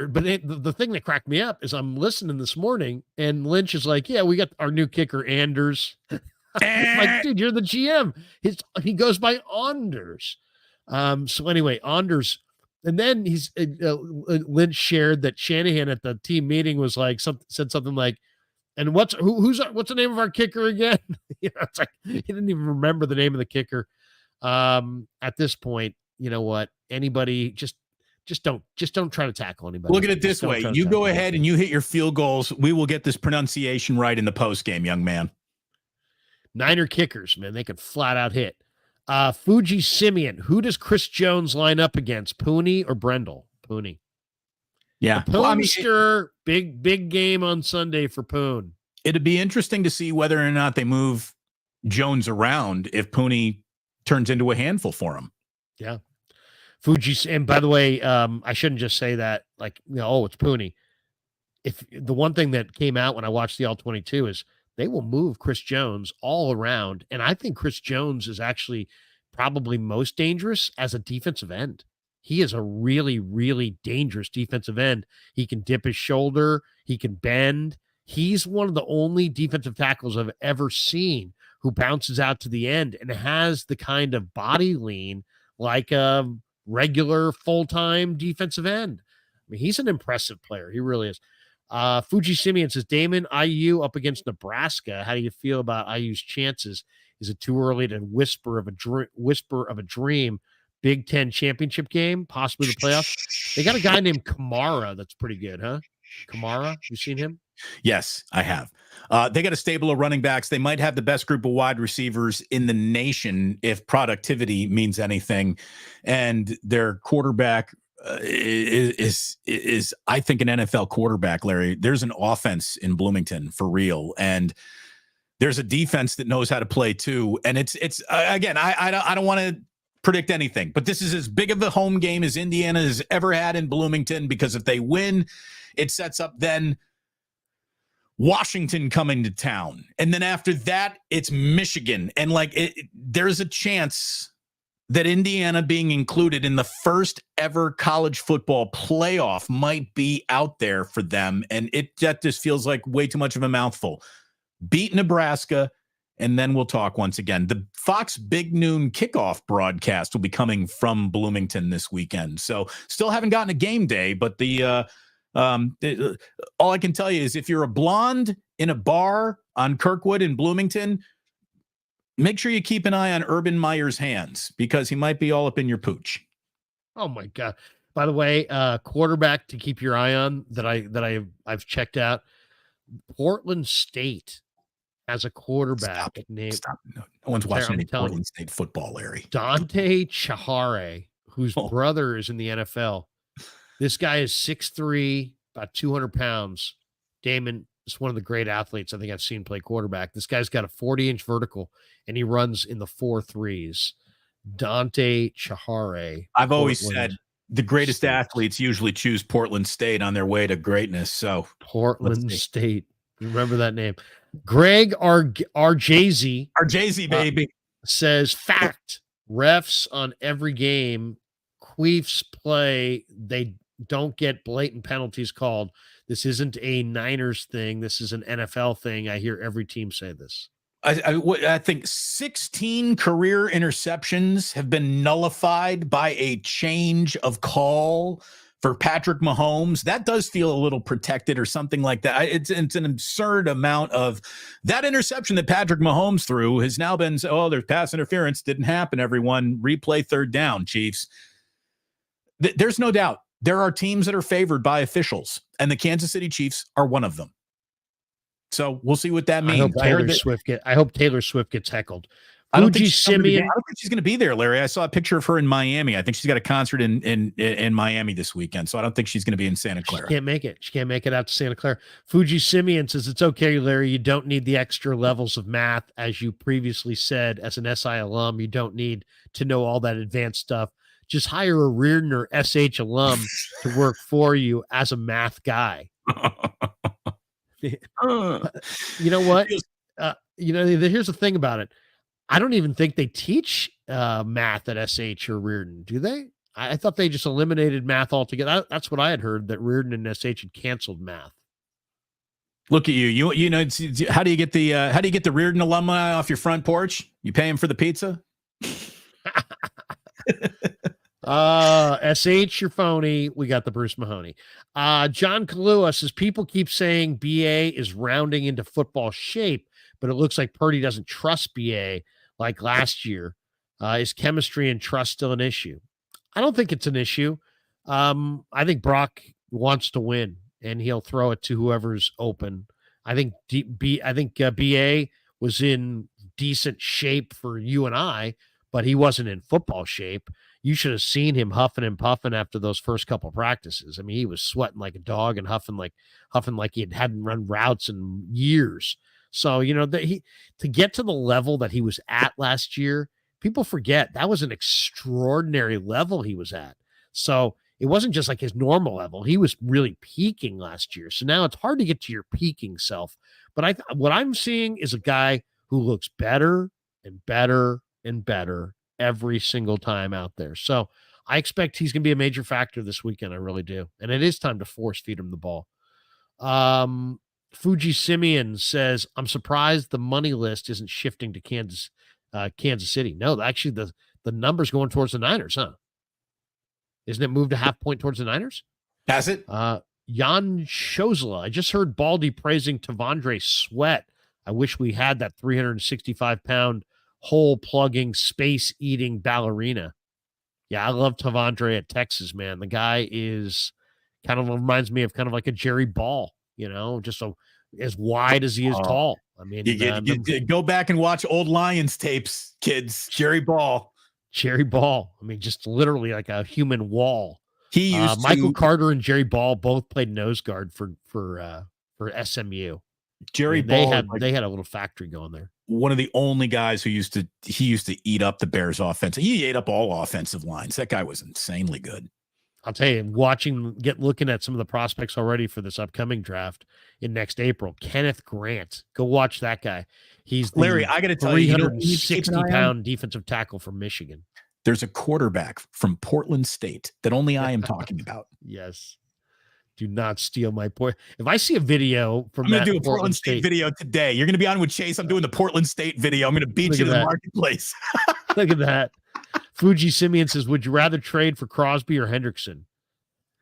but the thing that cracked me up is I'm listening this morning and Lynch is like, "Yeah, we got our new kicker, Anders." Like, dude, you're the GM. He goes by Anders. So anyway, Anders. And then Lynch shared that Shanahan at the team meeting was like, said something like, "And what's the name of our kicker again?" It's like he didn't even remember the name of the kicker. At this point, you know what? Anybody just don't try to tackle anybody. Look at it this way: you go ahead and you hit your field goals. We will get this pronunciation right in the post game, young man. Niner kickers, man, they can flat out hit. Fuji Simeon. Who does Chris Jones line up against? Pooney or Brendel? Pooney. Yeah. Poonster, big game on Sunday for Poon. It'd be interesting to see whether or not they move Jones around if Pooney turns into a handful for him. Yeah. Fuji, and by the way, I shouldn't just say that like, it's Pooney. If the one thing that came out when I watched the All-22 is they will move Chris Jones all around. And I think Chris Jones is actually probably most dangerous as a defensive end. He is a really, really dangerous defensive end. He can dip his shoulder. He can bend. He's one of the only defensive tackles I've ever seen who bounces out to the end and has the kind of body lean like a regular full-time defensive end. I mean, he's an impressive player. He really is. Fuji Simeon says, Damon, IU up against Nebraska. How do you feel about IU's chances? Is it too early to whisper of a dream? Big Ten championship game, possibly the playoffs. They got a guy named Kamara that's pretty good, huh? Kamara, you seen him? Yes, I have. They got a stable of running backs. They might have the best group of wide receivers in the nation if productivity means anything. And their quarterback is I think an NFL quarterback, Larry. There's an offense in Bloomington for real, and there's a defense that knows how to play too. And it's again, I don't want to predict anything, but this is as big of a home game as Indiana has ever had in Bloomington, because if they win, it sets up then Washington coming to town, and then after that it's Michigan, and there's a chance that Indiana being included in the first ever college football playoff might be out there for them. And that just feels like way too much of a mouthful. Beat Nebraska, and then we'll talk once again. The Fox Big Noon kickoff broadcast will be coming from Bloomington this weekend. So still haven't gotten a game day, but all I can tell you is if you're a blonde in a bar on Kirkwood in Bloomington, make sure you keep an eye on Urban Meyer's hands, because he might be all up in your pooch. Oh my God. By the way, quarterback to keep your eye on that I've checked out. Portland State has a quarterback named. Stop. No one's watching any Portland State football, Larry. Dante Chahare, whose brother is in the NFL. This guy is 6'3", about 200 pounds. Damon is one of the great athletes I think I've seen play quarterback. This guy's got a 40-inch vertical, and he runs in the 4.3s. Dante Chahare. I've always said the greatest athletes usually choose Portland State on their way to greatness. So Portland State. Remember that name. Greg RJZ. RJZ, baby. Says, fact, refs on every game, Queefs play, they Don't get blatant penalties called. This isn't a Niners thing. This is an NFL thing. I hear every team say this. I think 16 career interceptions have been nullified by a change of call for Patrick Mahomes. That does feel a little protected or something like that. It's an absurd amount of that interception that Patrick Mahomes threw has now been, oh, there's pass interference. Didn't happen, everyone. Replay third down, Chiefs. There's no doubt. There are teams that are favored by officials, and the Kansas City Chiefs are one of them. So we'll see what that means. I hope Taylor Swift gets heckled. I don't think she's going to be there, Larry. I saw a picture of her in Miami. I think she's got a concert in Miami this weekend. So I don't think she's going to be in Santa Clara. She can't make it. She can't make it out to Santa Clara. Fuji Simeon says, it's okay, Larry. You don't need the extra levels of math. As you previously said, as an SI alum, you don't need to know all that advanced stuff. Just hire a Reardon or SH alum to work for you as a math guy. You know what? Here's the thing about it. I don't even think they teach math at SH or Reardon, do they? I thought they just eliminated math altogether. That's what I had heard, that Reardon and SH had canceled math. Look at you. You know, how do you get the Reardon alumni off your front porch? You pay them for the pizza? SH, you're phony. We got the Bruce Mahoney. John Kalua says, people keep saying BA is rounding into football shape, but it looks like Purdy doesn't trust BA like last year. Is chemistry and trust still an issue? I don't think it's an issue. I think Brock wants to win, and he'll throw it to whoever's open. I think BA was in decent shape for you and I, but he wasn't in football shape. You should have seen him huffing and puffing after those first couple of practices. I mean, he was sweating like a dog and huffing like he hadn't run routes in years. So, to get to the level that he was at last year, people forget that was an extraordinary level he was at. So it wasn't just like his normal level. He was really peaking last year. So now it's hard to get to your peaking self. But what I'm seeing is a guy who looks better and better and better every single time out there. So I expect he's going to be a major factor this weekend. I really do. And it is time to force feed him the ball. Fuji Simeon says, I'm surprised the money list isn't shifting to Kansas City. No, actually the number's going towards the Niners, huh? Isn't it moved a half point towards the Niners? Has it? Jan Shozla. I just heard Baldy praising De'Vondre Sweat. I wish we had that 365-pound hole plugging, space eating ballerina. Yeah, I love De'Vondre at Texas, man. The guy is kind of reminds me of kind of like a Jerry Ball, just as wide as he is tall. I mean, you go back and watch old Lions tapes, kids. Jerry Ball. I mean, just literally like a human wall. He used Michael Carter and Jerry Ball both played nose guard for SMU. They had a little factory going there. One of the only guys who used to eat up the Bears offense. He ate up all offensive lines. That guy was insanely good. I'll tell you, looking at some of the prospects already for this upcoming draft in next April. Kenneth Grant, go watch that guy. He's Larry. I got to tell you, 360-pound defensive tackle from Michigan. There's a quarterback from Portland State that only I am talking about. Yes. Do not steal my point. If I see a video from I'm going to do a Portland State video today. You're going to be on with Chase. I'm doing the Portland State video. I'm going to beat you to the marketplace. Look at that. Fuji Simeon says, would you rather trade for Crosby or Hendrickson?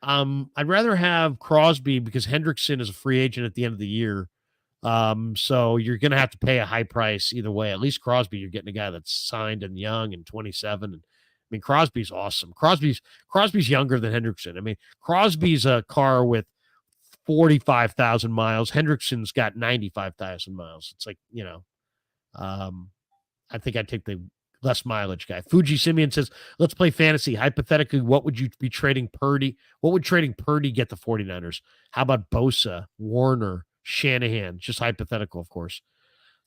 I'd rather have Crosby because Hendrickson is a free agent at the end of the year. So you're going to have to pay a high price either way. At least Crosby, you're getting a guy that's signed and young and 27. And I mean, Crosby's awesome. Crosby's younger than Hendrickson. I mean, Crosby's a car with 45,000 miles. Hendrickson's got 95,000 miles. It's like, I think I'd take the less mileage guy. Fuji Simeon says, let's play fantasy. Hypothetically, what would you be trading Purdy? What would trading Purdy get the 49ers? How about Bosa, Warner, Shanahan? Just hypothetical, of course.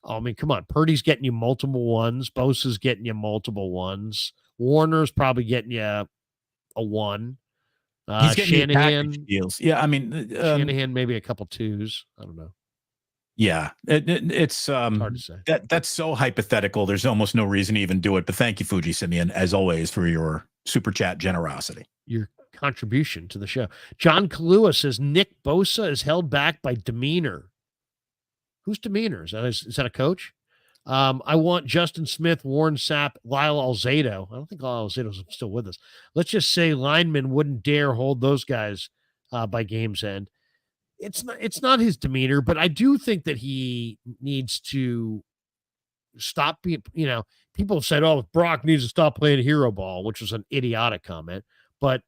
I mean, come on. Purdy's getting you multiple ones. Bosa's getting you multiple ones. Warner's probably getting you a one. He's getting Shanahan deals. Yeah, I mean, Shanahan maybe a couple twos. I don't know. Yeah, it's hard to say. That's so hypothetical. There's almost no reason to even do it. But thank you, Fuji Simeon, as always, for your super chat generosity. You're contribution to the show. John Kalua says Nick Bosa is held back by demeanor. Who's demeanor? Is that a coach? I want Justin Smith, Warren Sapp, Lyle Alzado. I don't think Lyle Alzado's still with us. Let's just say linemen wouldn't dare hold those guys by game's end. It's not his demeanor, but I do think that he needs to stop being, people have said, oh, Brock needs to stop playing hero ball, which was an idiotic comment. But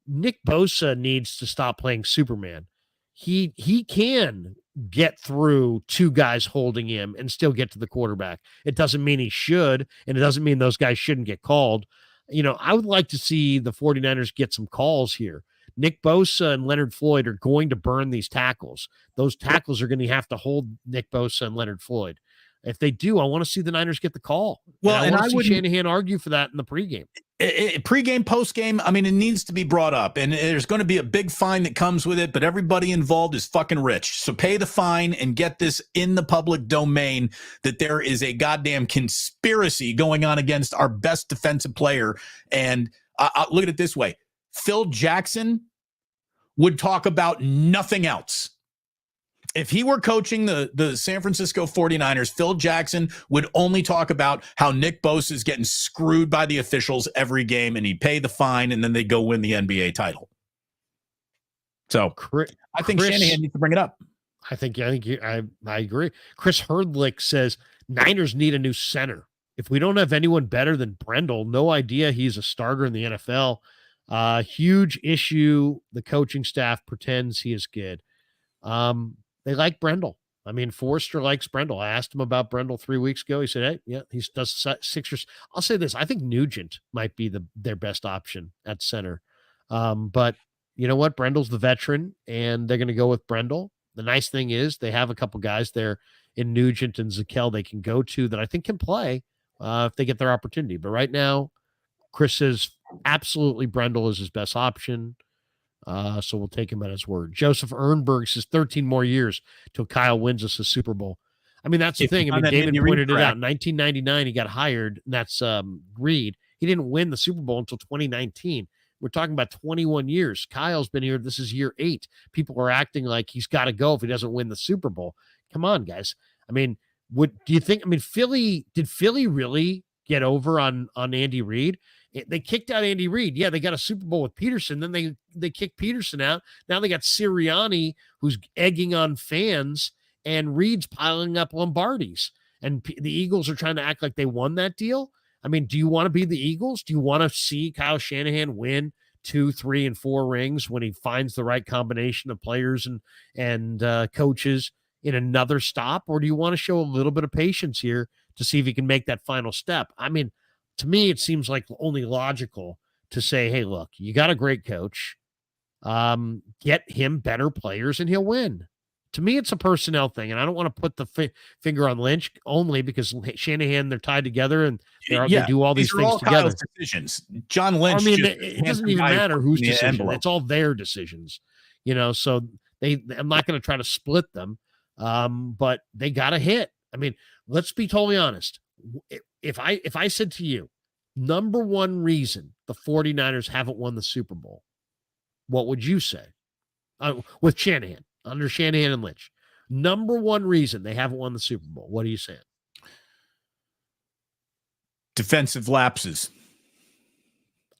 Nick Bosa needs to stop playing Superman. He can get through two guys holding him and still get to the quarterback. It doesn't mean he should, and it doesn't mean those guys shouldn't get called. I would like to see the 49ers get some calls here. Nick Bosa and Leonard Floyd are going to burn these tackles. Those tackles are going to have to hold Nick Bosa and Leonard Floyd. If they do, I want to see the Niners get the call. Well, and I want to see Shanahan argue for that in the pregame. Pregame, postgame, I mean, it needs to be brought up, and there's going to be a big fine that comes with it, but everybody involved is fucking rich. So pay the fine and get this in the public domain that there is a goddamn conspiracy going on against our best defensive player. And look at it this way. Phil Jackson would talk about nothing else. If he were coaching the San Francisco 49ers, Phil Jackson would only talk about how Nick Bosa is getting screwed by the officials every game, and he'd pay the fine, and then they go win the NBA title. So I think Shanahan needs to bring it up. I agree. Chris Herdlick says Niners need a new center. If we don't have anyone better than Brendel, no idea he's a starter in the NFL. Huge issue. The coaching staff pretends he is good. They like Brendel. I mean, Forrester likes Brendel. I asked him about Brendel 3 weeks ago. He said, hey, yeah, he does Sixers. I'll say this. I think Nugent might be their best option at center. But you know what? Brendel's the veteran, and they're going to go with Brendel. The nice thing is they have a couple guys there in Nugent and Zakel they can go to that I think can play if they get their opportunity. But right now, Chris says absolutely Brendel is his best option. So we'll take him at his word. Joseph Ernberg says 13 more years till Kyle wins us a Super Bowl. I mean, that's the thing. I mean, David pointed it out. In 1999, he got hired, and that's Reid. He didn't win the Super Bowl until 2019. We're talking about 21 years. Kyle's been here. This is year 8. People are acting like he's got to go if he doesn't win the Super Bowl. Come on, guys. I mean, do you think? I mean, did Philly really get over on Andy Reid? They kicked out Andy Reid. Yeah, they got a Super Bowl with Peterson. Then they kicked Peterson out. Now they got Sirianni, who's egging on fans, and Reid's piling up Lombardis. And the Eagles are trying to act like they won that deal. I mean, do you want to be the Eagles? Do you want to see Kyle Shanahan win 2, 3, and 4 rings when he finds the right combination of players and coaches in another stop? Or do you want to show a little bit of patience here to see if he can make that final step? I mean, to me, it seems like only logical to say, hey, look, you got a great coach. Get him better players and he'll win. To me, it's a personnel thing. And I don't want to put the finger on Lynch only because Shanahan, they're tied together and they do all these things together. Kyle's decisions. John Lynch. I mean, it doesn't even matter whose decision. It's all their decisions, so I'm not going to try to split them. But they got to hit. I mean, let's be totally honest. If I said to you, number one reason the 49ers haven't won the Super Bowl, what would you say? With Shanahan, under Shanahan and Lynch, number one reason they haven't won the Super Bowl, what are you saying? Defensive lapses.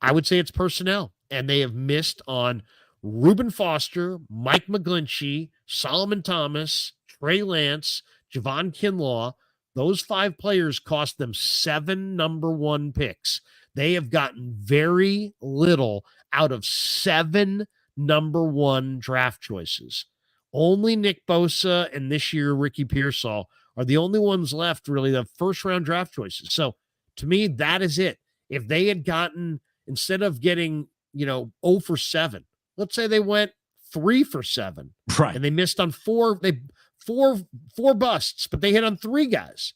I would say it's personnel, and they have missed on Reuben Foster, Mike McGlinchey, Solomon Thomas, Trey Lance, Javon Kinlaw. Those 5 players cost them 7 number 1 picks. They have gotten very little out of 7 number 1 draft choices. Only Nick Bosa and this year Ricky Pearsall are the only ones left, really, the first-round draft choices. So, to me, that is it. If they had gotten, instead of getting, 0 for 7, let's say they went 3 for 7. Right. And they missed on 4. Four busts, but they hit on 3 guys.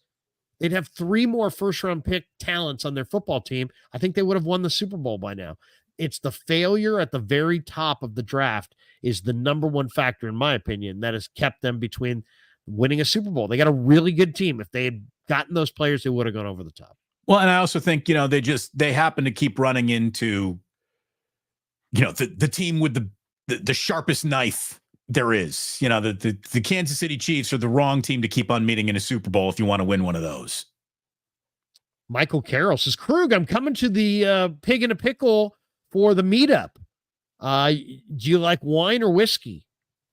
They'd have 3 more first-round pick talents on their football team. I think they would have won the Super Bowl by now. It's the failure at the very top of the draft is the number 1 factor, in my opinion, that has kept them between winning a Super Bowl. They got a really good team. If they had gotten those players, they would have gone over the top. Well, and I also think, they happen to keep running into the team with the sharpest knife there is. The Kansas City Chiefs are the wrong team to keep on meeting in a Super Bowl if you want to win one of those. Michael Carroll says, Krug, I'm coming to the Pig in a Pickle for the meetup. Do you like wine or whiskey?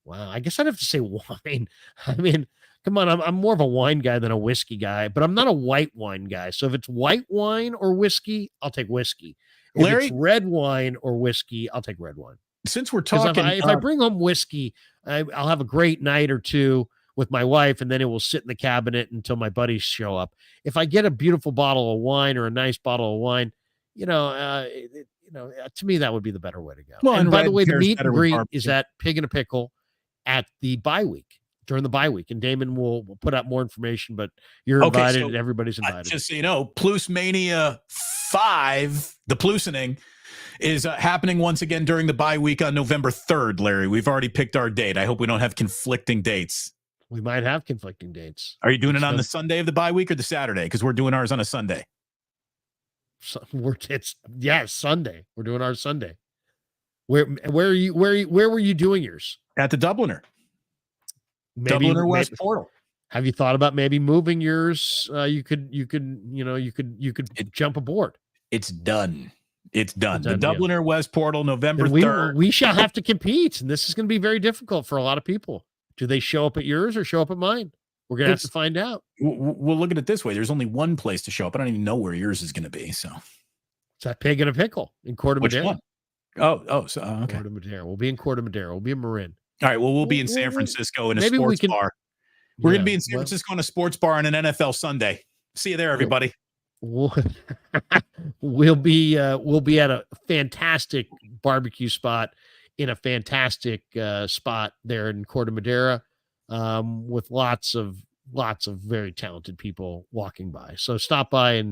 Wow, I guess I'd have to say wine. I mean, come on, I'm more of a wine guy than a whiskey guy, but I'm not a white wine guy. So if it's white wine or whiskey, I'll take whiskey. If Larry? it's red wine or whiskey, I'll take red wine. Since we're talking, if I bring home whiskey, I'll have a great night or two with my wife, and then it will sit in the cabinet until my buddies show up. If I get a beautiful bottle of wine or a nice bottle of wine, to me, that would be the better way to go. Well, and by the way, the pairs meet better and with greet barbecue. is at Pig in a Pickle at the bye week, during the bye week. And Damon will put out more information, but you're invited and everybody's invited. Just so you know, Plus Mania 5, the Plusening, is happening once again during the bye week on November 3rd, Larry. We've already picked our date. I hope we don't have conflicting dates. We might have conflicting dates. Are you doing it on the Sunday of the bye week or the Saturday? Because we're doing ours on a Sunday. Sunday. We're doing ours Sunday. Where were you doing yours? At the Dubliner. Maybe West Portal. Have you thought about maybe moving yours? You could jump aboard. It's done. It's done. The Dubliner West Portal, November 3rd. We shall have to compete, and this is going to be very difficult for a lot of people. Do they show up at yours or show up at mine? We're going to have to find out. We'll look at it this way. There's only one place to show up. I don't even know where yours is going to be. So it's that Pig in a Pickle in Corte Which Madera. one? Okay. Corte Madera. We'll be in Corte Madera. We'll be in Marin. All right. Well, we'll be in San Francisco in a sports bar. We're going to be in San Francisco in a sports bar on an NFL Sunday. See you there, everybody. We'll be at a fantastic barbecue spot in a fantastic spot there in Corte Madera, with lots of very talented people walking by. So stop by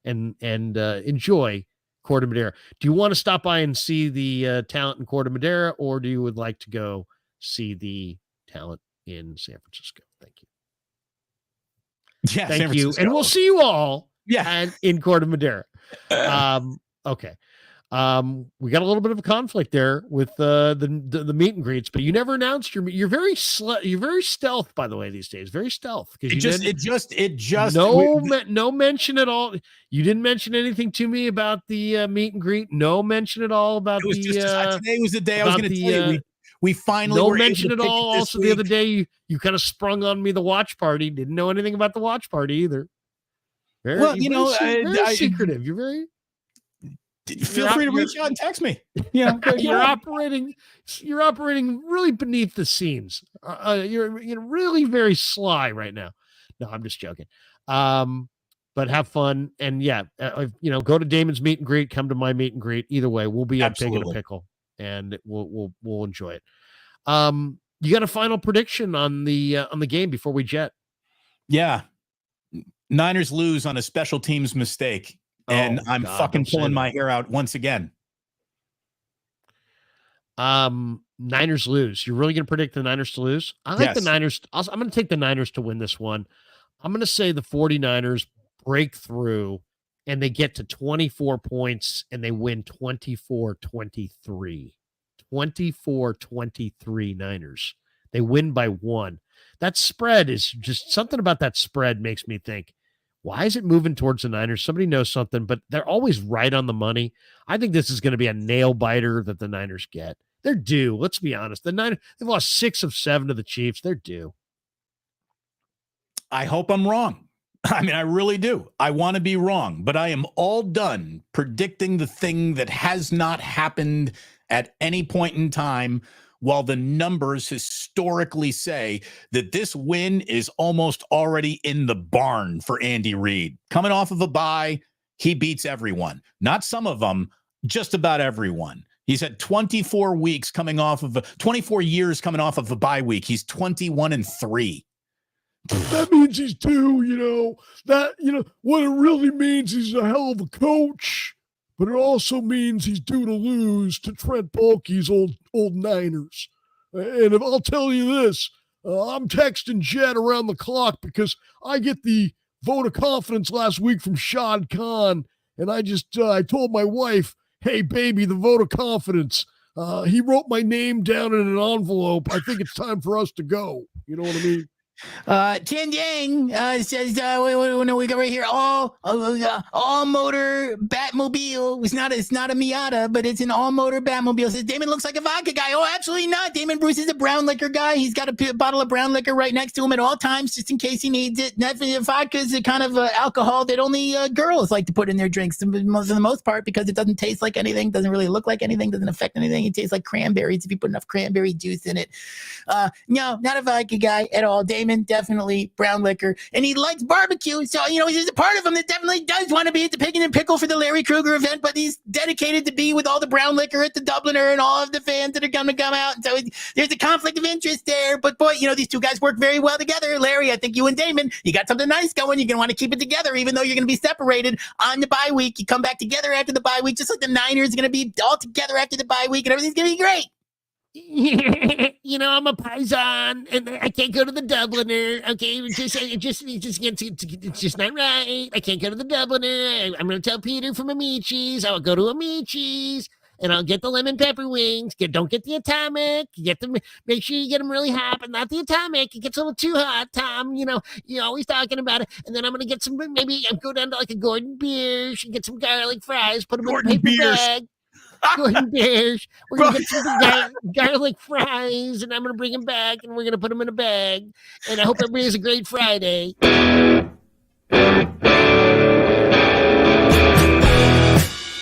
and enjoy Corte Madera. Do you want to stop by and see the talent in Corte Madera, or do you would like to go see the talent in San Francisco? Thank you. Yeah, thank you, and we'll see you all. Yeah, and in Corte Madera. Okay. We got a little bit of a conflict there with the meet and greets, but you never announced you're very stealth, by the way, these days. Very stealth. Because no mention at all. You didn't mention anything to me about the meet and greet. No mention at all about today was the day I was going to tell you. We finally no mention at all. Also, the other day you kind of sprung on me the watch party. Didn't know anything about the watch party either. Very secretive. You're very. Feel free to reach out and text me. Yeah, you're operating really beneath the scenes. You're really very sly right now. No, I'm just joking. But have fun and go to Damon's meet and greet. Come to my meet and greet. Either way, we'll be at Pig in a Pickle, and we'll enjoy it. You got a final prediction on the game before we jet? Yeah, Niners lose on a special teams mistake. And I'm fucking pulling my hair out once again. Niners lose. You're really going to predict the Niners to lose? I like the Niners. I'm going to take the Niners to win this one. I'm going to say the 49ers break through and they get to 24 points and they win 24-23. 24-23 Niners. They win by 1. That spread is just something about that spread makes me think, why is it moving towards the Niners? Somebody knows something, but they're always right on the money. I think this is going to be a nail biter that the Niners get. They're due. Let's be honest. The Niners, they've lost 6 of 7 to the Chiefs. They're due. I hope I'm wrong. I mean, I really do. I want to be wrong, but I am all done predicting the thing that has not happened at any point in time, while the numbers historically say that this win is almost already in the barn for Andy Reid. Coming off of a bye, he beats everyone. Not some of them, just about everyone. He's had 24 years coming off of a bye week. He's 21-3. That means he's due, what it really means he's a hell of a coach. But it also means he's due to lose to Trent Baalke's old Niners. And if I'll tell you this, I'm texting Jet around the clock because I get the vote of confidence last week from Shad Khan. And I told my wife, hey, baby, the vote of confidence. He wrote my name down in an envelope. I think it's time for us to go. You know what I mean? Tian Yang says, we got right here, all motor Batmobile. It's not a Miata, but it's an all motor Batmobile. Says Damon looks like a vodka guy. Oh, absolutely not. Damon Bruce is a brown liquor guy. He's got a bottle of brown liquor right next to him at all times, just in case he needs it. Vodka is a kind of alcohol that only girls like to put in their drinks, for the most part, because it doesn't taste like anything, doesn't really look like anything, doesn't affect anything. It tastes like cranberries if you put enough cranberry juice in it. No, not a vodka guy at all. Damon, definitely brown liquor, and he likes barbecue. So, there's a part of him that definitely does want to be at the Pickin' and Pickle for the Larry Krueger event, but he's dedicated to be with all the brown liquor at the Dubliner and all of the fans that are going to come out. And so there's a conflict of interest there. But boy, these two guys work very well together. Larry, I think you and Damon, you got something nice going. You're going to want to keep it together, even though you're going to be separated on the bye week. You come back together after the bye week, just like the Niners are going to be all together after the bye week, and everything's going to be great. I'm a Paisan, and I can't go to the Dubliner. Okay, it's just not right. I can't go to the Dubliner. I'm going to tell Peter from Amici's. I'll go to Amici's, and I'll get the lemon pepper wings. Don't get the atomic. Make sure you get them really hot, but not the atomic. It gets a little too hot, Tom. You're always talking about it. And then I'm going to get some. Maybe I'll go down to like a Gordon Biersch and get some garlic fries. Put them in a paper bag. Gordon Biersch. We're going to get some garlic fries, and I'm going to bring them back, and we're going to put them in a bag. And I hope everybody has a great Friday.